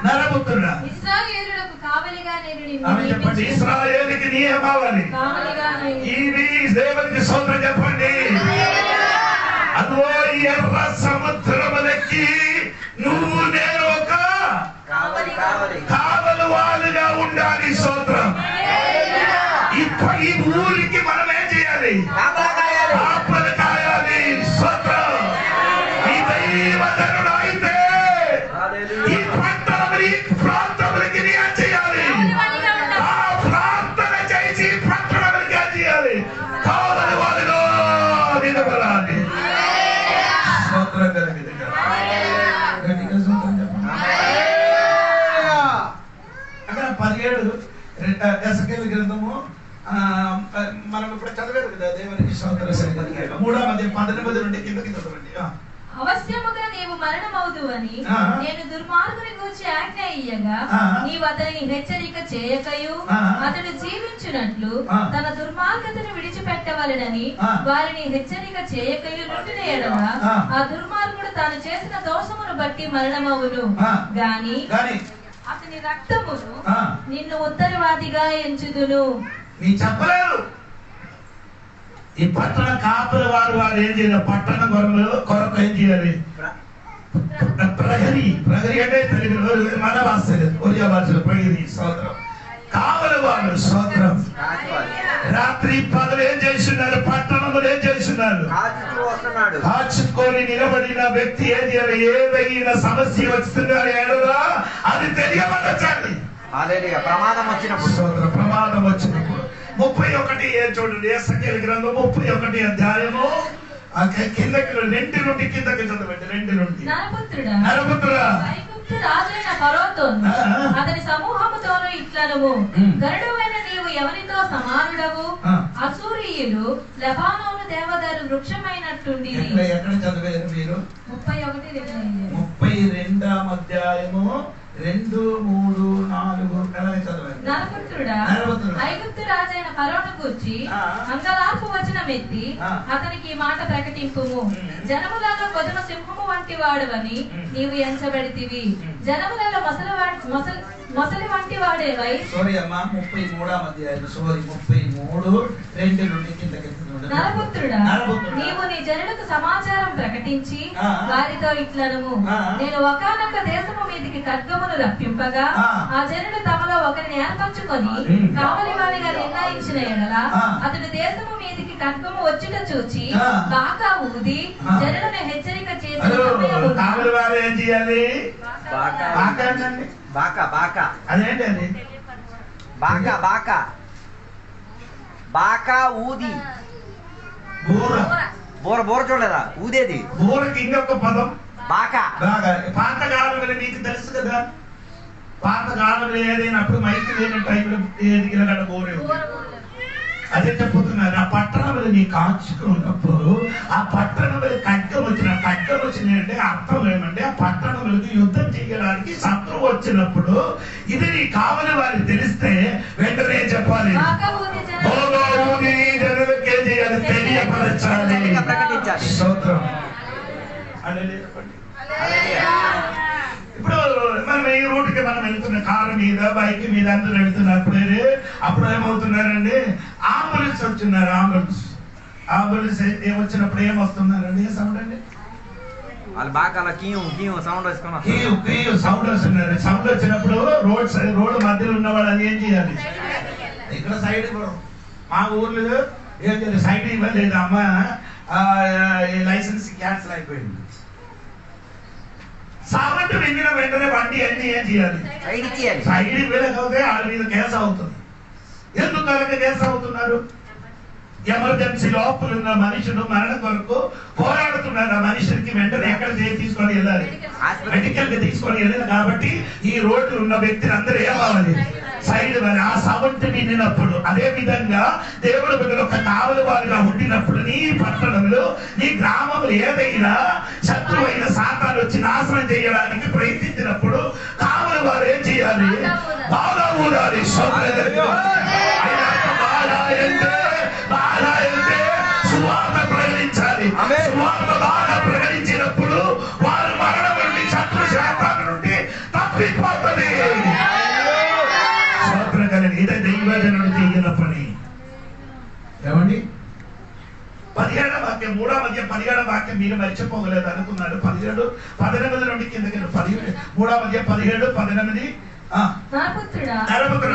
నరపుత్రుడా, ఇశ్రాయేలులకు కావలిగా నేను నిన్ను ఆమె చెప్పండి. ఇశ్రాయేలుకి నియమావళి. ఇది దేవునికి స్తోత్రం చెప్పండి. అదో ఎర్ర సముద్రములకి నువ్వు నేను ఒక కావలి వాళ్ళుగా ఉండాలి. స్తోత్రం. ఈ ఊరికి మనం ఏం చేయాలి? కాపలు కాయాలి. స్తోత్రం. ఈ దైవజనుడు అయితే ఈ పట్టణములు ఈ ప్రాంతములకి ఏం చేయాలి? ఆ ప్రార్థన చేసి పట్టణములకి ఏం చేయాలి? కావలి వాళ్ళుగా నిలబడాలి. స్తోత్రం కలిగింది. అక్కడ 17 యెహెజ్కేలు గ్రంథము మనం ఇప్పుడు చదివేది కదా. దేవునికి స్తోత్రం. 3వ అధ్యాయం 18 నుండి కిందకి చదవండి. అవశ్యముగా నీవు మరణమవుదు అని నేను దుర్మార్గుని గూర్చి ఆజ్ఞ ఇయ్యగా నీవు అతనిని హెచ్చరిక చేయకయు అతడు జీవించునట్లు తన దుర్మార్గతను విడిచిపెట్టవలెనని వారిని హెచ్చరిక చేయకయు నుండిన యెడల ఆ దుర్మార్గుడు తాను చేసిన దోషమును బట్టి మరణమవును గాని అతని రక్తమును నిన్ను ఉత్తరవాదిగా ఎంచుదును. నీ చెప్పలేదు. ఈ పట్టణ కాపుల వారు ఏం చేయాలి? పట్టణ కొరకు ఏం చేయాలి? ప్రహరీ. ప్రహరీ అంటే తెలుగులో మన భాష, ఒరియా భాషలో ప్రహరీ. స్తోత్రం. కావలి వారు. స్తోత్రం. రాత్రి పగలు ఏం చేస్తున్నారు? పట్టణములు ఏం చేస్తున్నారు? కాచుకొని నిలబడిన వ్యక్తి ఏం చేయాలి? ఏదైనా సమస్య వస్తుందని ఏడదా అది తెలియవచ్చండి. ప్రమాదం వచ్చినప్పుడు. స్తోత్రం. ప్రమాదం వచ్చినప్పుడు 31 చూడండి. యెహెజ్కేలు గ్రంథం 31 అధ్యాయము కిందకి 2 నుండి కిందకి చదవండి. 2 నుండి. నరపుత్రుడా, ఐగుప్తు రాజైన ఫరోతోను అతని సమూహముతోను ఇట్లనము, గరుడవైన నీవు ఎవరితో సమానుడవు? అసూరియులు లెబానోను దేవదారు వృక్షమైనట్టుండి. ఎక్కడ చదివారు మీరు? 31 32వ అధ్యాయము 2, 3, 4 అలాగే చదవండి. నరపుత్రుడా, ఐగుప్తు రాజైన ఫరోను గూర్చి అంగలార్పు వచనం ఎత్తి అతనికి ఈ మాట ప్రకటింపుము. జనములలో కొదుమ సింహము వంటి వాడువని నీవు ఎంచబడితివి. జనములలో మొసలి వంటి వాడేవై. సారీ అమ్మా, 33వ అధ్యాయం 33:2 నుండి కిందకి. నరపుత్రుడా, నీవు నీ జనులకు సమాచారం ప్రకటించి వారితో ఇట్లనము, నేను ఒకానొక దేశము మీదికి ఖడ్గమును రప్పింపగా ఆ జనులు తమలో ఒకరిని ఏర్పరచుకొని కావలి వాడిగా నిర్ణయించిన ఎడల అతడు దేశము మీదికి ఖడ్గము వచ్చుట చూచి బాకా ఊది జనులను హెచ్చరిక చేసిన సమయమున కావలి వారు ఏం చేయాలి? అదేంటి అది? బాకా ఊది. బోర చూడలేదా? ఊదేది. బోరకి ఇంకొక పదం బాకా. పాతకాలంలో నీకు తెలుసు కదా, పాతకాలంలో ఏదైనప్పుడు మైకి లేని టైంలో ఏదిగిన బోరే. అదే చెప్పుతున్నారు. ఆ పట్టణంలో నీ కాచుకున్నప్పుడు ఆ పట్టణంలో ఖడ్గం వచ్చినాయంటే అర్థం ఏమంటే ఆ పట్టణంలోకి యుద్ధం చేయడానికి శత్రువు వచ్చినప్పుడు ఇది నీ కావలి వారికి తెలిస్తే వెంటనే చెప్పాలి, జనులకే చేయాలి, తెలియపరచాలి, స్తోత్రం. ఇప్పుడు మనం ఈ రూట్కి మనం వెళ్తున్న కారు మీద, బైక్ మీద అందరూ వెళ్తున్నప్పుడు అప్పుడు ఏమవుతున్నారండి? అంబులెన్స్ వచ్చినారు. అంబులెన్స్ వచ్చినప్పుడు ఏమొస్తున్నారండి? ఏ సౌండ్ అండి? వాళ్ళు బాగా సౌండ్ సౌండ్ వస్తున్నారు. సౌండ్ వచ్చినప్పుడు రోడ్ మధ్యలో ఉన్నవాడు అది ఏం చేయాలి? ఇక్కడ సైడ్ ఇవ్వడం. మా ఊర్లో ఏం చేయాలి? సైడ్ ఇవ్వలేదు అమ్మ, లైసెన్స్ క్యాన్సిల్ అయిపోయింది. సౌండ్ వినిన వెంటనే బండి అన్ని ఏం చేయాలి? సైడ్ ఇవ్వలేకపోతే వాళ్ళ మీద కేసు అవుతుంది. ఎందుకు అలాగే కేసు అవుతున్నారు? ఎమర్జెన్సీ లోపల ఉన్న మనుషులు మరణ కొరకు పోరాడుతున్నారు. ఆ మనిషికి వెంటనే ఎక్కడ తీసుకొని వెళ్ళాలి? మెడికల్ కి తీసుకొని వెళ్ళాలి. కాబట్టి ఈ రోడ్డు ఉన్న వ్యక్తిని అందరూ ఏమవ్వాలి? సైడ్ మరి. ఆ సౌండ్ వినినప్పుడు అదే విధంగా దేవుడు బిడ్డలు ఒక కావలి వారిగా ఉండినప్పుడు నీ పట్టణంలో, నీ గ్రామంలో ఏదైనా శత్రువైన సాతాను వచ్చి నాశనం చేయడానికి ప్రయత్నించినప్పుడు కావలి వారు ఏం చేయాలి? బాగా ఊరాలి. సువార్త ప్రకటించాలి. సువార్త బాగా ప్రకటించినప్పుడు వారు మరణం నుండి, శత్రు శాతాల నుండి తప్పిపోతుంది. ఇదే దైవజనుడు చేయన పని. ఏమండి? 17వ వాక్యం 3వ అధ్యాయం 17వ వాక్యం మీరు మర్చిపోగలేదు అనుకున్నారు. 17, 18 నుండి కిందకి 3వ అధ్యాయం 17, 18. నరపుత్రుడా,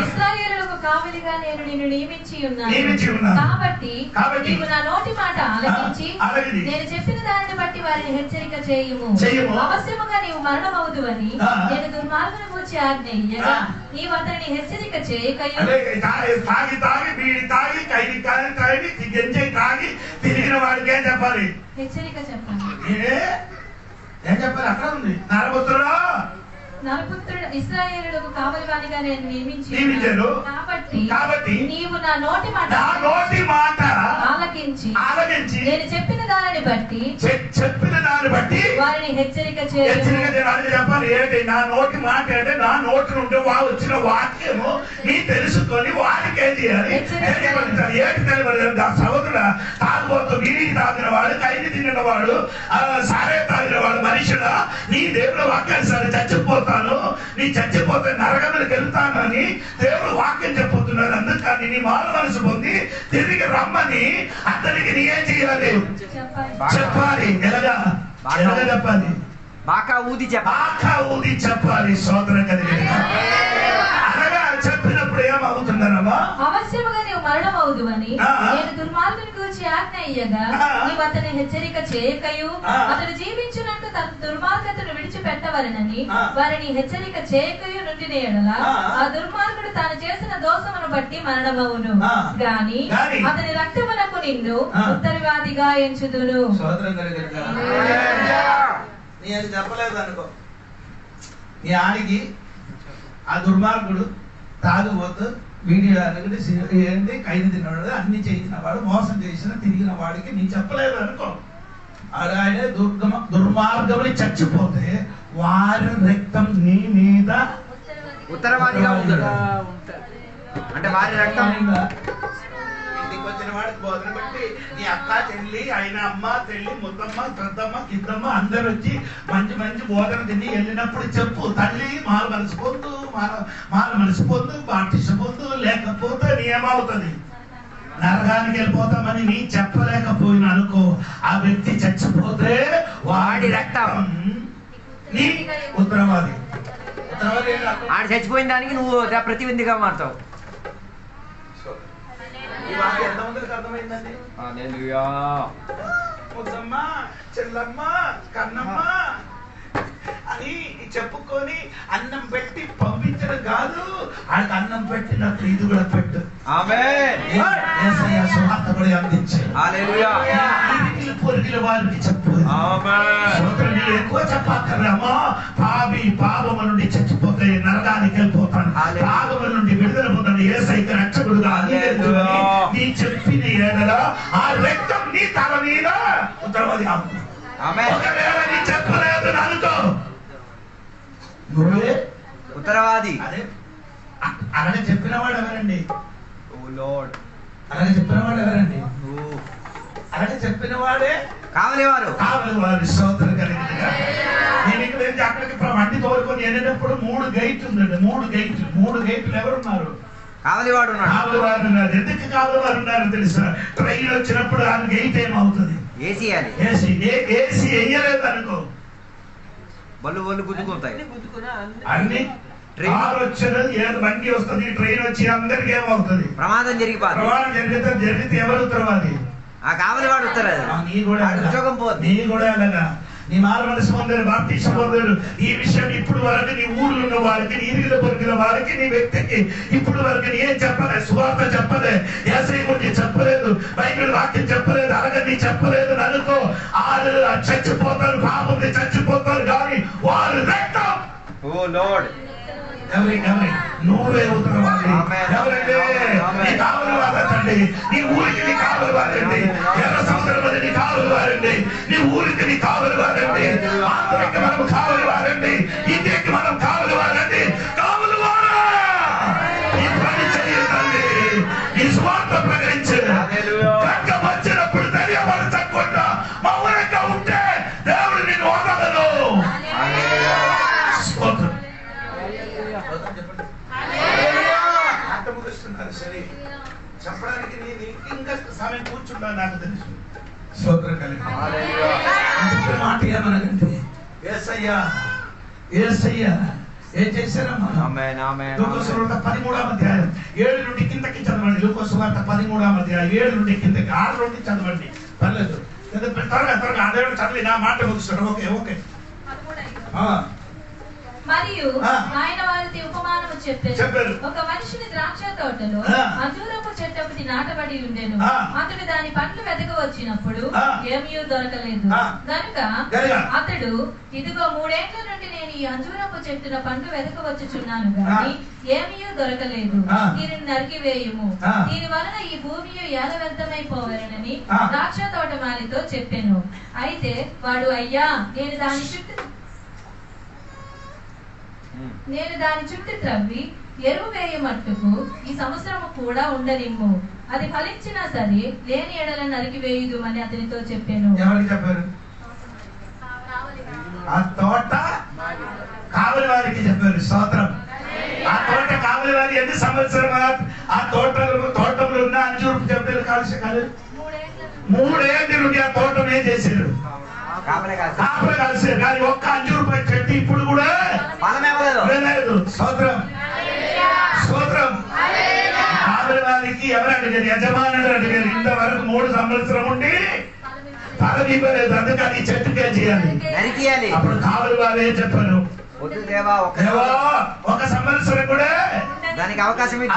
ఇశ్రాయేలులకు కావలిగా నేను నిన్ను నియమించి ఉన్నాను. కాబట్టి నీవు నా నోటి మాట ఆలకించి నేను చెప్పిన దానిని బట్టి వారిని హెచ్చరిక చేయుము. అవశ్యముగా నీవు మరణమవుదువని నేను దుర్మార్గుని గూర్చి ఆజ్ఞ ఇయ్యగా నీవు అతనిని హెచ్చరిక చేయకయు. తిరిగిన వాడికి ఏం చెప్పాలి? హెచ్చరిక చెప్పాలి. ఏం చెప్పాలి? అక్కడ ఉంది. నరపుత్రుడు ఇశ్రాయేలులకు కావలివానిగా నేను నియమించాను. కాబట్టి నీవు నా నోటి మాట ఆలకించి నేను చెప్పిన దానిని బట్టి వారిని హెచ్చరిక చేయాలి. చెప్పాలి. ఏంటి నా నోటి మాట అంటే నా నోటి నుండి వచ్చిన వాక్యము నీ తెలుసుకొని వారికి ఏం చేయాలి? ఏంటి తెలియదు. సహోదరుడు తాగుబోతు, బిరి తాగిన వాడు, ఖైదు తిన్న వాడు, సారే తాగిన వాడు మనుషుడా, నీ దేవుడు వాక్యాలు సరే చచ్చిపోతాను, నీ చచ్చిపోతే నరకములకు వెళ్తాను అని దేవుడు వాక్యం చెప్పుతున్నారు. అందుకని నీ మారు మనసు పొంది తిరిగి రమ్మని అతనికి నీ ఏం చేయాలి? చెప్పాలి. ఎలాగా చెప్పాలి? బాకా ఊది చెప్పాలి. సోదర కలిగి అనగా చెప్పినప్పుడు ఏమవుతుందనమ్మా? అవశ్యముగా నీవు మరణమవుదువని నేను దుర్మార్గుని గూర్చి ఆజ్ఞ ఇయ్యగా నీవు అతని హెచ్చరిక చేయకయు అతడు జీవించునట్టు తన దుర్మార్గతను విడిచిపెట్టవలెనని వారిని హెచ్చరిక చేయకయు నుండి ఎడల ఆ దుర్మార్గుడు తాను చేసిన దోషమును బట్టి మరణమవును గాని అతని రక్తమునకు నిన్ను ఉత్తరవాదిగా ఎంచుదును. నేను చెప్పలేదు అనుకో, నీ ఆడికి ఆ దుర్మార్గుడు తాగుబోతు, వీడియో ఏంటి, ఖైదు తిన్నవాడు, అన్ని చేసిన వాడు, మోసం చేసిన తిరిగిన వాడికి నీ చెప్పలేదు అనుకో, ఆయన దుర్మార్గముని చచ్చిపోతే వారి రక్తం నీ మీద ఉత్తరవాదిగా ఉంటాడు. అంటే వారి రక్తం ఇంటికి వచ్చిన వాడికి బోధన బట్టి నీ అక్క చెల్లి ఆయన అమ్మ చెల్లి ముద్దమ్మ పెద్దమ్మ కిద్దమ్మ అందరు వచ్చి మంచి మంచి బోధన తిని వెళ్ళినప్పుడు చెప్పు, తల్లి మారు మనసు పొందు, మారు మనసు పొందు, బాప్టిస్ట్ పొందు, లేకపోతే నీ ఏమవుతుంది, నరకానికి వెళ్ళిపోతామని నీ చెప్పలేకపోయినా అనుకో, ఆ వ్యక్తి చచ్చిపోతే వాడి రక్తం నీ ఉత్తరవాది. ఆడు చచ్చిపోయిన దానికి నువ్వు ప్రతివిందిగా మారుతావు. ఈ వాక్యం ఎంతమందికి అర్థమైందండి? ముద్దమ్మ చెల్లమ్మ కన్నమ్మ అని చెప్పుకొని అన్నం పెట్టి పంపించడం కాదు, ఆయనకు అన్నం పెట్టినప్పుడు ఇది కూడా పెట్టు. సువార్త కూడా అందించాడు. పొరుగుల వారికి చెప్పు. ఎక్కువ చెప్పక్కర్లేమో, పాపము నుండి చచ్చిపోతాయి, నరకానికి వెళ్ళిపోతాను, పాపము నుండి విడుదల పొందని యేసయ్యకు రక్షకుడుగా అంగీకరించుకొని నీ చెప్పిన ఏడలో ఆ రక్తం నీ తల మీద ఉత్తరవాది అవుతుంది. ఒకవేళ నీ చెప్పలేదు అనుకో, నువ్వే ఉత్తరవాది. అలాగే చెప్పినవాడు ఎవరండి? అలాగే చెప్పినవాడు ఎవరండి? అలాగే చెప్పినవాడే కావలివారు. కావలివారు స్తోత్రం కలిగినగా. నేను ఇక్కడ అక్కడికి వండి తోలుకొని వెళ్ళినప్పుడు 3 గేట్లు ఉందండి. 3 గేట్లు ఎవరున్నారు? కావలివాడు ఉన్నాడు. కావలివారు ఉన్నారు. ఎందుకు కావలివారు ఉన్నారు తెలుసా? ట్రైన్ వచ్చినప్పుడు ఆ గేట్ ఏమవుతుంది? ఏసీ వేయలేదు అనుకో, బళ్ళు గుద్దుకుంటాయి. అన్ని కారు వచ్చినది, ఏదో బండి వస్తుంది, ట్రైన్ వచ్చి అందరికి ఏమవుతుంది? ప్రమాదం జరిగితే ఎవరు ఉత్తరవాది? ఆ కావలివాడు ఉత్తరవాది. నీ కూడా ఉద్యోగం పోతుంది. నీ కూడా అలాగా నీ మారు మనసు పొందారు, బాప్టిస్ట్ పొందారు. ఈ విషయం ఇప్పుడు వరకు నీ ఊళ్ళో ఉన్న వారికి, నీ ఇరుగుల పొరుగుల వారికి, నీ వ్యక్తికి ఇప్పుడు వరకు నీ ఏం చెప్పలే, సువార్త చెప్పలే, యేసయ్య గురించి చెప్పలేదు, బైబిల్ వాక్యం చెప్పలేదు, అలాగే నీ చెప్పలేదు అనుకో, వాళ్ళు చచ్చిపోతారు, పాపం చచ్చిపోతారు. కానీ వారు రక్తం నువ్వే ఉత్తరవాది. ఎవరండి? నీ కావలివారండి. నీ ఊరికి నీ కావలివారండి. ఎర్ర సముద్రం నీ కావలివారండి. నీ ఊరికి నీ కావలివారండి. ఆంధ్రకి మనం కావలివారండి. ఇండియాకి మనం కావలివారండి. కావలివారా ఈ పని చేయండి, ఈ స్వార్థ ప్రకటించండి. రక్తం వచ్చినప్పుడు ధైర్యపరచకుండా మౌనంగా ఉంటే దేవుడు నిన్ను వదలడు. సరే, చెప్పడానికి నేను ఇంకా సమయం కూర్చుంటా, నాకు తెలుసు. స్తోత్రం కలిగి మాట ఏమనగంటే, యేసయ్యా ఏం చేశారమ్మా? లూకాసు 13వ అధ్యాయం 7 నుండి కిందకి చదవండి. లూకాసు 13వ అధ్యాయం 7 నుండి కిందకి 6 నుండి చదవండి. పర్లేదు, త్వరగా అదే చదివి నా మాట ముగిస్తాడు. ఓకే. మరియు ఆయన వారికి ఉపమానము చెప్పారు. ఒక మనిషిని ద్రాక్ష తోటలో అంజూరపు చెట్టు ఒకటి నాటబడి ఉండెను. అతడు దాని పండ్లు వెతక వచ్చినప్పుడు ఏమీ దొరకలేదు. గనుక అతడు, ఇదిగో 3 ఏళ్ల నుండి నేను ఈ అంజూరపు చెట్టున పండ్లు వెతక వచ్చుచున్నాను గాని ఏమీ దొరకలేదు, దీనిని నరికివేయుము, దీని వలన ఈ భూమి ఏల వ్యర్థమైపోవలనని ద్రాక్ష తోటమాలితో చెప్పెను. అయితే వాడు, అయ్యా, నేను దాని చుట్టూ త్రవ్వి ఎరువు వేయమట్టుకు ఈ సంవత్సరము కూడా ఉండనిమ్ము, అది ఫలించినా సరే లేని ఎడల నరికి వేయుదు అని అతనితో చెప్పాను. ఎవరికి చెప్పారు? ఆ తోట కావలి వారికి చెప్పారు. స్తోత్రం. ఆ తోట కావలి వారి ఎన్ని సంవత్సరం ఆ తోటంలో ఉన్న అంజూరపు చెప్పారు కలిసి 3 ఏళ్ళ నుండి ఆ తోటం ఏం చేశారు? కాపలే కలిసారు. కానీ ఒక్క అంజూరపు చెట్టు ఇప్పుడు కూడా లేదు. స్తోత్రం. కావలి వారికి ఎవరు అడిగారు? యజమానుడు అడిగారు. ఇంతవరకు 3 సంవత్సరం ఉండి ఫలం ఇవ్వలేదు, అందుకని చెట్టుకే చేయాలి. అప్పుడు కావలి వారు ఏం చెప్పారు? ఒక సంవత్సరం కూడా దానికి అవకాశం ఇది.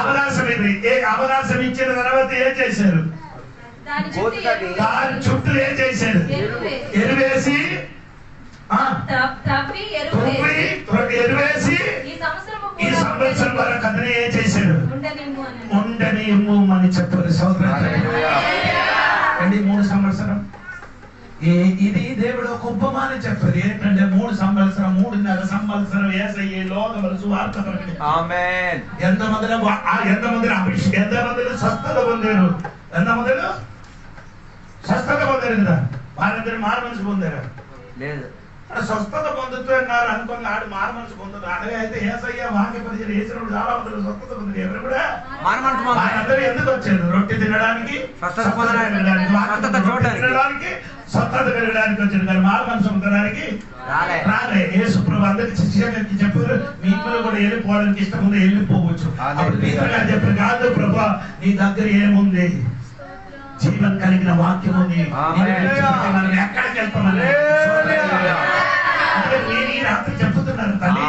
అవకాశం ఇచ్చిన తర్వాత ఏం చేశారు? దాని చుట్టూ ఏం చేశారు? ఎరువేసి ఈ సంవత్సరం వరకు అతను ఏం చేశాడు? ఉండనిమ్ము అని చెప్పారు. సోదరుడు 3 సంవత్సరం ఇది దేవుడు ఒక ఉపమానం చెప్పారు. ఏంటంటే 3 సంవత్సరం 3.5 సంవత్సరం యేసయ్య లోకములో సువార్త ప్రకటించారు. ఆమేన్. ఎంతమందిలో అభిషేకం, ఎంతమందిలో స్వస్థత పొందారు, ఎంతమందిలో స్వస్థత పొందారు కదా. వారందరూ మారు మనసు పొందారు లేదు. స్వస్థత పొందుతూ అన్నారు అనుకున్న ఆడు మారు మనసు పొందుతూ అలాగే అయితే యేసయ్య వాక్య పరిచయం చేసినప్పుడు చాలా మంది స్వస్థత పొందారు. ఎవరు కూడా మారు మనసు పొందారు. వారందరూ ఎందుకు వచ్చారు? రొట్టె తినడానికి, స్వస్థత పొందడానికి, స్వస్థత పెరగడానికి వచ్చారు. కానీ మారు మనసు పొందడానికి రాలే. యేసు ప్రభు అందరికి శిష్యులకి చెప్పారు, మీకు కూడా వెళ్ళిపోవడానికి ఇష్టం ఉంది, వెళ్ళిపోవచ్చు. అప్పుడు పీతరుగా చెప్పారు, కాదు ప్రభు నీ దగ్గర ఏముంది? జీవన్ కలిగిన వాక్యం ఉంది. ఎక్కడికి వెళ్తామని చెప్తున్నారు తల్లి.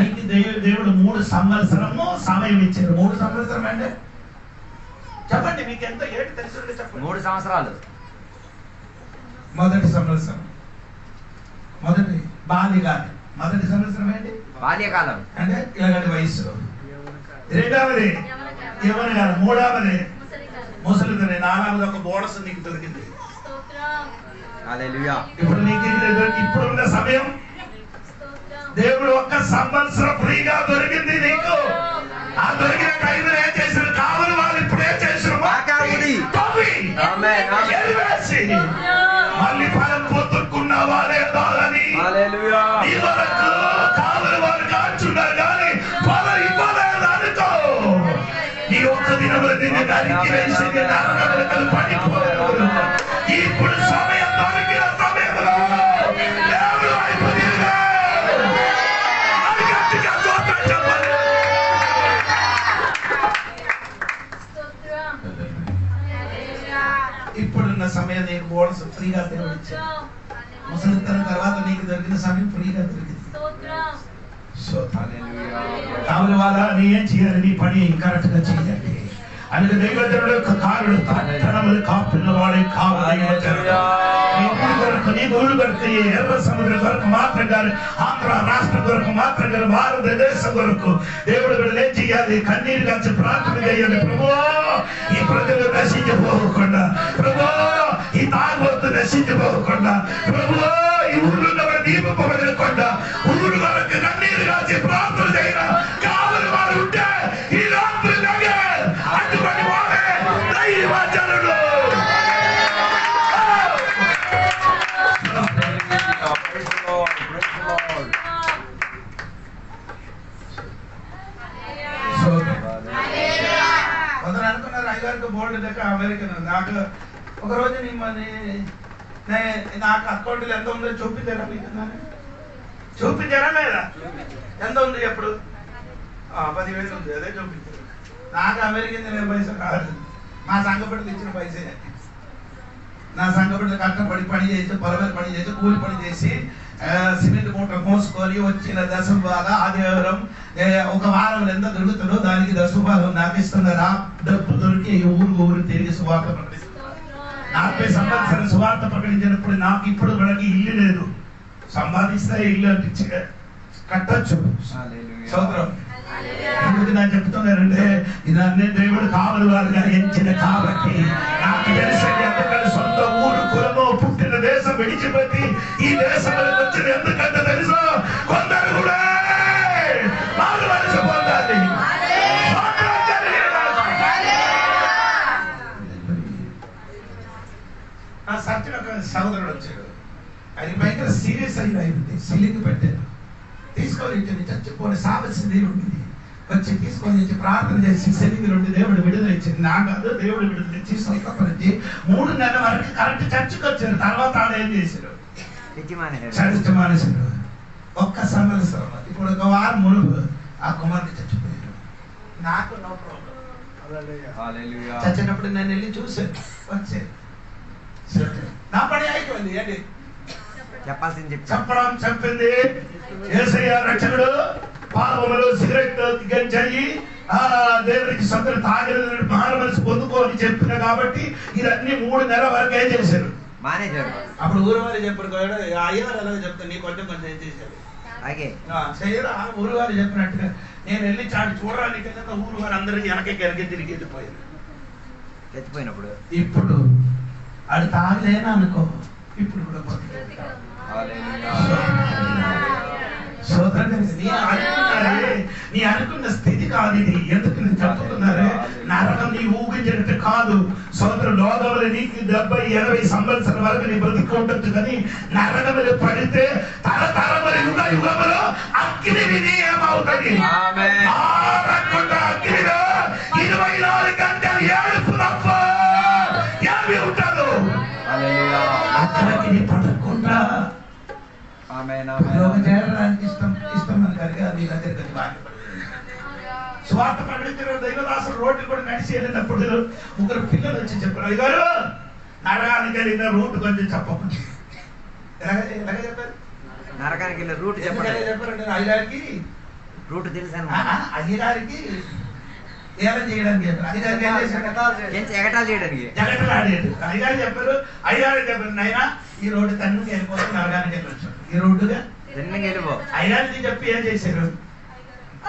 నీకు దేవుడు 3 సంవత్సరము సమయం ఇచ్చారు. 3 సంవత్సరం అంటే చెప్పండి, మీకు ఎంత ఏడు తెలుసు చెప్పండి. 3 సంవత్సరాలు. మొదటి సంవత్సరం మొదటి బాల్యకాలం. మొదటి సంవత్సరం ఏంటి? బాల్యకాలం అంటే ఇలాంటి వయసు. రెండవది యవ్వనకాలం. మూడవది ముసలితనం. నాలుగవది ఒక బోనస్ నీకు దొరికింది. హల్లెలూయా. ఇప్పుడు నీకు ఇప్పుడున్న సమయం దేవుడు 1 సంవత్సరం ఫ్రీగా దొరికింది నీకు. ఆ దొరికిన టైంలో ఏం చేశారు? కావాలి వాళ్ళు ఇప్పుడు ఏం చేశారు? మళ్ళీ ఫలం పొందుకున్నావా లేదా అని ఈ వరకు కావాలి వారు కాచున్నారు, కానీ ఫలం ఇవ్వలేదు అనుకో. ఈ ఒక్క దినములు నిన్ను నరికి వేసి పడిపోయారు. ఇప్పుడు సమయం దొరికిన సమయంలో దేవుడు వైపు తిరిగా అది గట్టిగా స్తోత్రం చెప్పాలి. ఇప్పుడున్న సమయం నీకు బోనస్ ఫ్రీగా దేవుడు ఇచ్చాడు. ముసలితనం తర్వాత నీకు దొరికిన సమయం ఫ్రీగా దొరికింది. కావున వాళ్ళ నీ ఏం చేయాలి? నీ పని కరెక్ట్ గా చేయాలి. అందుకే దైవజనుడు యొక్క కారుడు తనములు కాపున్న వాడే కావు దైవజనుడు. నీ ఊరు కొరకు, ఎర్ర సముద్రం కొరకు మాత్రం కాదు, ఆంధ్ర రాష్ట్రం కొరకు మాత్రం కాదు, భారతదేశం కొరకు దేవుడు కూడా ఏం చేయాలి? కన్నీరు కాచి ప్రార్థన చేయాలి. ప్రభు ఈ ప్రజలు నశించిపోకుండా, ప్రభు ఈ తాగుబోతు నశించిపోకుండా, ప్రభు ఈ ఊళ్ళో దీపపడకుండా ఊరు కొరకు కన్నీరు కాచి ప్రార్థన చేయడం కావాలి. వారు ఉంటే ఈ రాత్రి అటువంటి వాడే దైవజనుడు. కొందరు అనుకున్నారు అయ్యగారికి బోల్డ్ లెక్క అమెరికన్. నాకు ఒక రోజు నాకు అకౌంట్లో ఎంత ఉందో చూపించారా? మీకు చూపించారా లేదా? ఎంత ఉంది? ఎప్పుడు 10,000 ఉంది. అదే చూపించారు. నాకు అమెరికన్ పైసా కాదు, మా సంఘపడికి ఇచ్చిన పైసే. నా సంఘపడిలో కష్టపడి పని చేసి, పొలమేర పని చేసి, కూలి పని చేసి, సిమెంట్ మూట మోసుకొని వచ్చిన దశభాగం ఆదివారం ఒక వారం ఎంత దొరుకుతుందో దానికి దశభాగం నాకు ఇస్తున్నారు. ఆ డబ్బు దొరికి ఊరు తిరిగి సువార్త ప్రకటిస్తున్నారు. 40 సంవత్సరం సువార్త ప్రకటించినప్పుడు నాకు ఇప్పుడు మనకి ఇల్లు లేదు. సంపాదిస్తే ఇల్లు కట్టచ్చు. సోదరం ఎందుకు నాకు చెప్తున్నారంటే ఇదన్నీ దేవుడు కావలి వారుగా ఎంచిన కాబట్టి. నాకు తెలిసి ఎందుకంటే సొంత ఊరు కులము పుట్టిన దేశం విడిచిపెట్టి ఈ దేశంలోకి వచ్చిన ఎందుకంటే తెలుసు కొందరు కూడా మారు మనసు పొందాలి. నా సత్యం ఒక సహోదరుడు వచ్చాడు. ఆయన భయంకర సీరియస్ అయిపోయింది. సిలింగ్ పెట్టారు. తీసుకొని చచ్చిపోని సావచ్చిన దేవుడు వచ్చి తీసుకొని వచ్చి ప్రార్థన చేసి సెలింగ్ నుండి దేవుడు విడుదల ఇచ్చింది. నా కాదు, దేవుడు విడుదల ఇచ్చి స్వస్థపరిచి 3 నెలల వరకు కరెక్ట్ చర్చకు వచ్చారు. తర్వాత ఆడ ఏం చేశారు? చర్చ మానేశారు. 1 సంవత్సరం. ఇప్పుడు 1 వారం మునుపు ఆ కుమార్తె చచ్చిపోయారు. నాకు నో ప్రాబ్లం. చచ్చినప్పుడు నేను వెళ్ళి చూసాను, వచ్చాను. నా పని అయిపోయింది. ఏంటి చెప్పాల్సింది చెప్పడం చెప్పింది. యేసయ్య రక్షకుడు. పాపములు, సిగరెట్, గంజాయి దేవుడికి సొంతలు తాగిన మారు మనసు పొందుకోని చెప్పిన కాబట్టి ఇదన్నీ 3 నెలల వరకు ఏం చేశారు? మానేశారు. అప్పుడు ఊరు వారి చెప్పారు కదా, అయ్యగారు ఎలా చెప్తాను నీ కొంచెం కొంచెం ఏం చేశారు చేయరా? ఊరు వారు చెప్పినట్టుగా నేను వెళ్ళి చాటి చూడడానికి ఊరు వారు అందరికీ వెనక్కి తిరిగి వెళ్ళిపోయారు. చచ్చిపోయినప్పుడు ఇప్పుడు అది తాగలేనా అనుకో, ఇప్పుడు కూడా బతికే సోదరుడు, నీ అనుకున్న స్థితి కాదు ఇది. ఎందుకు నేను చెప్తున్నారే, నరకం నీ ఊహించినట్టు కాదు సోదరు. లోకంలో నీకు 70-80 సంవత్సరాల వరకు నీ బ్రతుకుండొచ్చు, కానీ నరకములు పడితే తరతరముల యుగ యుగములో అగ్ని విధి ఏమవుతుంది? అగ్నిలో 24 గంటలు ఏడుపు తప్ప ఏమి ఉండదు. అగ్ని పడకుండా చేరడానికి ఇష్టం అని కనుక నీ దగ్గర స్వార్థ ప్రకటించిన దైవదాసులు రోడ్డు కూడా నడిచి వెళ్ళినప్పుడు ముగ్గురు పిల్లలు వచ్చి చెప్పారు, అయ్యగారు నరకానికి వెళ్ళిన రూట్ కొంచెం చెప్పండి. ఎలాగ చెప్పారు? నరకానికి వెళ్ళిన రూట్ చెప్పారంటే అయ్యగారికి రూట్ తెలుసాను. అయ్యగారికి ఏం చేయడానికి చెప్పారు. అయ్యగారికి ఎగటాలు చేయడానికి జగటలాడేది. అయ్యగారు చెప్పారు, నాయన ఈ రోడ్డు తన్నుకి వెళ్ళిపోతే నరకానికి వెళ్ళొచ్చు, ఈ రోడ్డుగా వెళ్ళిపో. అయ్యగారికి చెప్పి ఏం చేశారు?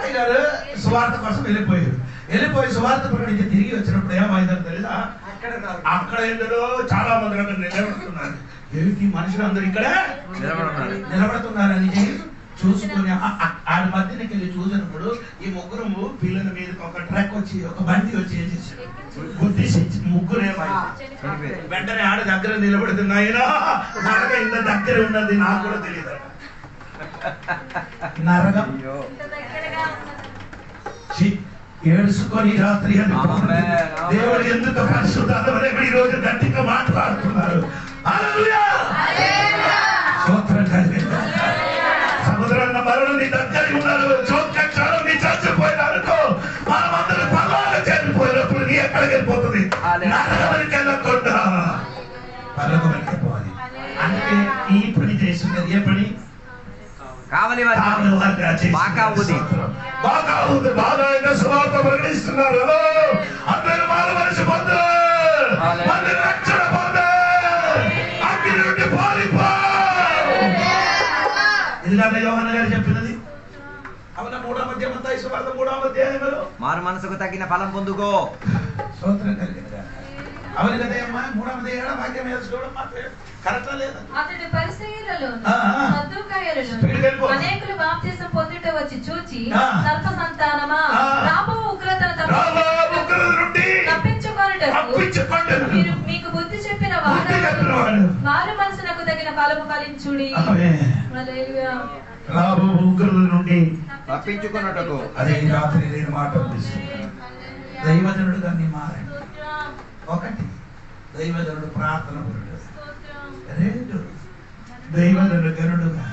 అయ్యగారు సువార్త కోసం వెళ్ళిపోయి సువార్త ప్రకటించి తిరిగి వచ్చినప్పుడు ఏమైందని తెలుసా? అక్కడ ఎందులో చాలా మంది అక్కడ నిలబడుతున్నారు. ఏమిటి మనుషులు అందరూ ఇక్కడ నిలబడుతున్నారని చూసుకుని ఆడి మధ్యకి వెళ్ళి చూసినప్పుడు ఈ ముగ్గురు పిల్లల మీద ఒక ట్రక్ వచ్చి ఒక బండి వచ్చి ఏం చేశారు? గుద్దేసి ముగ్గురు ఏమైంది? వెంటనే ఆడ దగ్గర నిలబడుతున్నాయినా నరక ఇంత దగ్గర ఉన్నది నాకు కూడా తెలియదు. నరకం ఏడుచుకొని రాత్రి దేవుడు ఎందుకు పరిశుద్ధాత్మ ఈ రోజు గట్టిగా మాట్లాడుతున్నారు. సముద్రాన్ని మరణ నీ దగ్గర ఉన్నారు. చోట్ల నీ చచ్చిపోయినారనుకో మనమందరూ పర్వాలు చేరిపోయినప్పుడు నీ ఎక్కడికి వెళ్ళిపోతుంది? నరకానికి వెళ్ళకుండా పర్లోకానికి వెళ్ళిపోవాలి. అందుకే ఈ పని చేస్తున్నది. ఏ పని? కావలి బాగా సువార్త ప్రకటిస్తున్నారు. అందరూ మారు మనిషి పొందు, రక్షణ పొందు, అగ్ని నుండి పారిపో. ఇదిగా యోహాను గారు చెప్పినది. అవునా? 3వ అధ్యాయం మత్తయి సువార్త 3వ అధ్యాయంలో మారు మనసుకు తగిన ఫలం పొందుకో. స్తోత్రం కలిగినగా. అవును కదా అమ్మా? 3వ అధ్యాయం వాక్యం వేసుకోవడం మాత్రమే కరెక్టా లేదా? అతడు పరిసయ్యులలోను సద్దూకయ్యులలోను అనేకులు బాప్తిసం పొందుట వచ్చి చూచి, సర్ప సంతానమా, రాబో ఉగ్రతను తప్పించుకొనుటకు మీకు బుద్ధి చెప్పిన వారు మారు మనసునకు తగిన ఫలము ఫలించుడి. హల్లెలూయా. రాబో ఉగ్రత నుండి తప్పించుకొనుటకు. అదే ఈ రాత్రి నేను మాట దైవజనుడుగా నీ మారండి. 1 దైవజనుడు ప్రార్థన పరుడు. 2 దైవజనుడు గనుడుగా.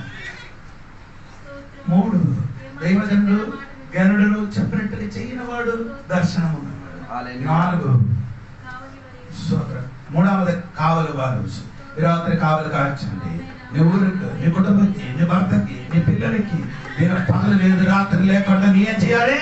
3 దైవజనుడు గనుడు చెప్పినట్టుగా చేయని వాడు దర్శనం ఉన్నవాడు. 4 మూడవది కావలి వారు. రాత్రి కావలి కాల్చండి. నీ ఊరికి, నీ కుటుంబానికి, నీ భర్తకి, నీ పిల్లలకి నేను పగలు లేదు రాత్రి లేకుండా నీ ఏం చేయాలి?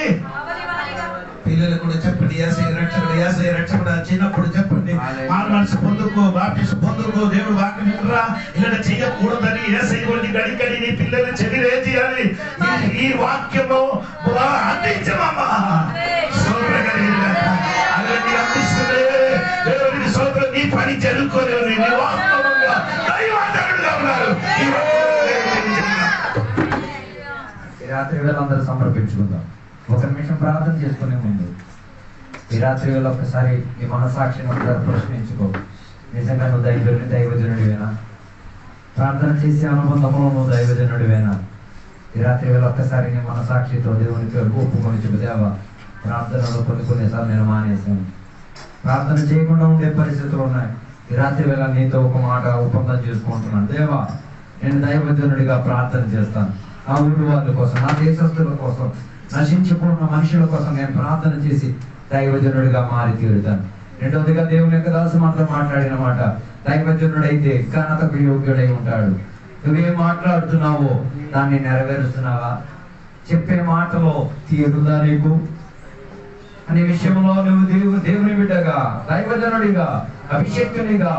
పిల్లలు కూడా చెప్పండి, యేసయ్య రక్షకుడు, యేసయ్య రక్షకుడు చిన్నప్పుడు చెప్పండి. మారు మనసు పొందుకో, బాప్టిసం పొందుకో, దేవుడు వాక్యం వినరా, ఇలా చేయకూడదని యేసయ్య గురించి గడికడి నీ పిల్లలు చెవిలో ఏం చేయాలి? ఈ వాక్యము అందించమమ్మా. అలాంటి అందిస్తుంది దేవుడికి సోదరు. నీ పని జరుగుకోలేవు. నీ వాస్తవంగా దైవజనుడుగా ఉన్నారు. ఈ రాత్రి వేళ అందరూ సమర్పించుకుందాం. 1 నిమిషం ప్రార్థన చేసుకునే ముందు ఈ రాత్రి వేళ ఒక్కసారి నీ మనసాక్షిని ఒకసారి ప్రశ్నించుకో. నిజంగా నువ్వు దైవజనుడివేనా? ప్రార్థన చేసే అనుబంధంలో నువ్వు దైవజనుడివేనా? ఈ రాత్రి వేళ ఒక్కసారి నీ మనసాక్షితో దేవునికి ఒప్పుకొని చెప్పు, దేవా ప్రార్థనలో కొన్నిసార్లు నేను మానేశాను, ప్రార్థన చేయకుండా ఉండే పరిస్థితులు ఉన్నాయి. ఈ రాత్రి వేళ నీతో ఒక మాట ఒప్పందం చేసుకుంటున్నాను. దేవా నేను దైవజనుడిగా ప్రార్థన చేస్తాను. నా ఊరి వాళ్ళ కోసం, నా దేశస్తుల కోసం, నశించిపోతున్న మనుషుల కోసం నేను ప్రార్థన చేసి దైవజనుడిగా మారి తీరుతాను. 2వదిగా దేవుని యొక్క దాసు మాత్రం మాట్లాడిన మాట, దైవజనుడైతే ఘనతకు యోగ్యుడై ఉంటాడు. నువ్వేం మాట్లాడుతున్నావో దాన్ని నెరవేరుస్తున్నావా? చెప్పే మాటలో తీరుదా నీకు అనే విషయంలో నువ్వు దేవుని బిడ్డగా, దైవజనుడిగా, అభిషేకునిగా,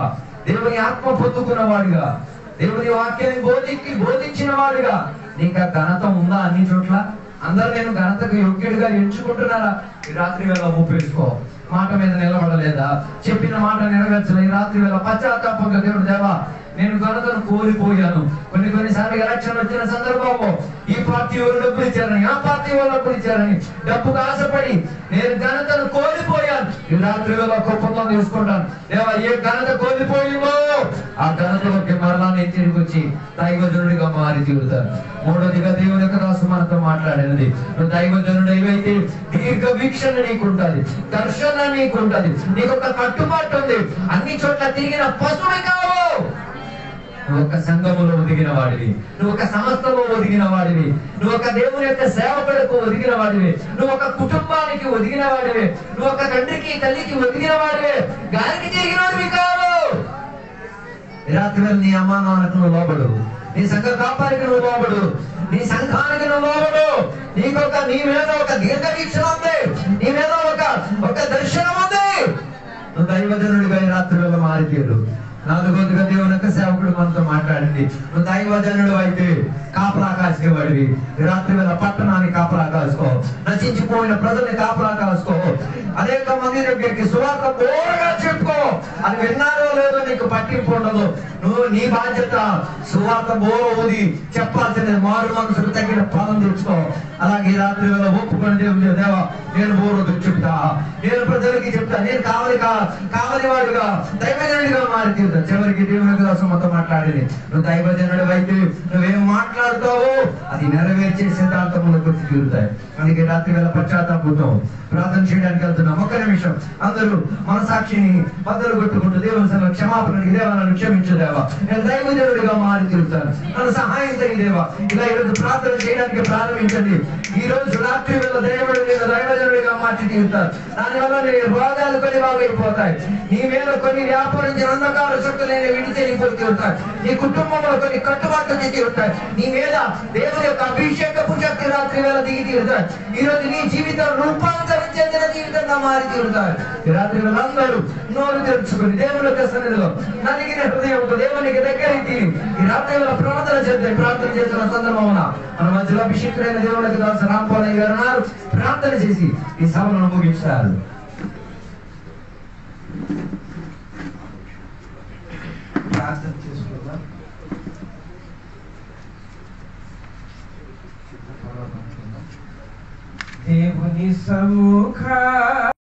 దేవుని ఆత్మ పొందుకున్న వాడిగా, దేవుని వాక్యాన్ని బోధించిన వాడిగా నీకు ఆ ఘనత ఉందా? అన్ని చోట్ల అందరూ నేను ఘనతకు యోగ్యుడిగా ఎంచుకుంటున్నారా? ఈ రాత్రి వేళ ఊపేసుకో. మాట మీద నిలబడలేదా? చెప్పిన మాట నెరవేర్చలే. ఈ రాత్రి వేళ పశ్చాత్తాపంగా దేవుడు దేవా నేను ఘనతను కోల్పోయాను. కొన్నిసార్లు ఎలక్షన్ వచ్చిన సందర్భంలో ఈ పార్టీ వాళ్ళు డబ్బులు ఇచ్చారని, ఆ పార్టీ వాళ్ళు డబ్బులు ఇచ్చారని డబ్బుకు ఆశపడి నేను ఘనతను కోల్పోయాను. ఈ రాత్రి వేళ కుప్పంలో తీసుకుంటాను దేవా. ఏ ఘనత కోల్పోయిందో ఆ ఘనతలోకి మరలా నేను తిరిగి వచ్చి దైవజనుడిగా మారి తీరుతాను. మూడోదిగా దేవుని యొక్క దాసు మనతో మాట్లాడినది, నువ్వు దైవజనుడు ఏవైతే దీర్ఘ వీక్షణ నీకుంటది, దర్శన నీకుంటది, నీకు ఒక కట్టుబాటు ఉంది. అన్ని చోట్ల తిరిగిన పశువుని కావు. నువ్వు ఒక సంఘములో ఒదిగిన వాడివి, నువ్వు ఒక సంస్థలో ఒదిగిన వాడివి, నువ్వు ఒక దేవుని యొక్క సేవకులకు ఒదిగిన వాడివి, నువ్వు ఒక కుటుంబానికి ఒదిగిన వాడివి, నువ్వు ఒక తండ్రికి తల్లికి ఒదిగిన వాడివి, గాలికి తిరిగిన వాడివి కావు. రాత్రి వేళ నీ అమ్మా నాన్నకు నువ్వు లోబడు, నీ సంఘ కాపానికి నువ్వు లోబడు, నీ సంఘానికి నువ్వు లోబడు. నీ మీద ఒక దీర్ఘ వీక్షణ ఉంది, నీ మీద ఒక దర్శనం ఉంది. నువ్వు దైవజనుడిగా ఈ రాత్రి వేళ మారి తీరు. నాలుగోదిగా దేవుని యొక్క సేవకుడు మనతో మాట్లాడింది, నువ్వు దైవజనుడు అయితే కాపలా కాసేవాడివి. రాత్రి వేళ పట్టణాన్ని కాపలా కాసుకో, నశించిపోయిన ప్రజల్ని కాపలా కాసుకో, అనేక మంది దగ్గరికి సువార్త బోరగా చెప్పుకో. అది విన్నారో లేదో నీకు పట్టింపు ఉండదు. నువ్వు నీ బాధ్యత సువార్త బోర ఊది చెప్పాల్సింది, మారు మనసుకు తగిన పదం తెచ్చుకో. అలాగే రాత్రి వేళ ఒప్పుకొని దేవుడు దేవా నేను బోరు చెప్తా, నేను ప్రజలకి చెప్తా, నేను కావలి వాడుగా దైవజనుడిగా మారి తీరుతా. చివరికి దేవుని కోసం మొత్తం మాట్లాడేది, నువ్వు దైవజనుడు అయితే నువ్వేం మాట్లాడుతావో అది నెరవేర్చే సిద్ధాంతములకు వచ్చి తీరుతాయి. అందుకే రాత్రి వేళ పశ్చాత్తాపంతో ప్రార్థన చేయడానికి వెళ్తున్నాం. ఒక్క నిమిషం అందరూ మన సాక్షిని బద్దలు కొట్టుకుంటూ దేవుని సభ క్షమాపణకి దేవా నన్ను క్షమించు దేవా, నేను దైవజనుడిగా మారి తీరుతాను, నన్ను సహాయం చేయి దేవా. ఇలా ఈరోజు ప్రార్థన చేయడానికి ప్రారంభించండి. ఈ రోజు రాత్రి వేళ దైవజనుడిగా మార్చి తీరుతారు. దానివల్ల నీ రోగాలు కొన్ని బాగైపోతాయి, నీ మీద కొన్ని వ్యాపారించిన అంధకార శక్తులు విడిచెళ్ళిపోతూ ఉంటాయి, నీ కుటుంబంలో కొన్ని కట్టుబాట్లు తెచ్చి ఉంటాయి, నీ మీద దేవుని యొక్క అభిషేకపు శక్తి రాత్రి వేళ దిగి తీరుతాయి. ఈ రోజు నీ జీవితం రూపాంతరం చెందిన జీవితంగా మారి తీరుతాయి. ఈ రాత్రి వేళ అందరూ నోరు తెరుచుకుని దేవుని యొక్క సన్నిధిలో నలిగిన హృదయంతో దేవునికి దగ్గరికి ఈ రాత్రి వేళ ప్రార్థన చేద్దాం. ప్రార్థన చేస్తున్న సందర్భమున మన మధ్యలో అభిషేకుడైన దేవునికి దాసు రాంపాలయ్య గారు ఉన్నారు. ప్రార్థన చేసి ఈ సభను ముగిస్తారు. ప్రార్థన చేసుకుందాం. దేవుని సముఖ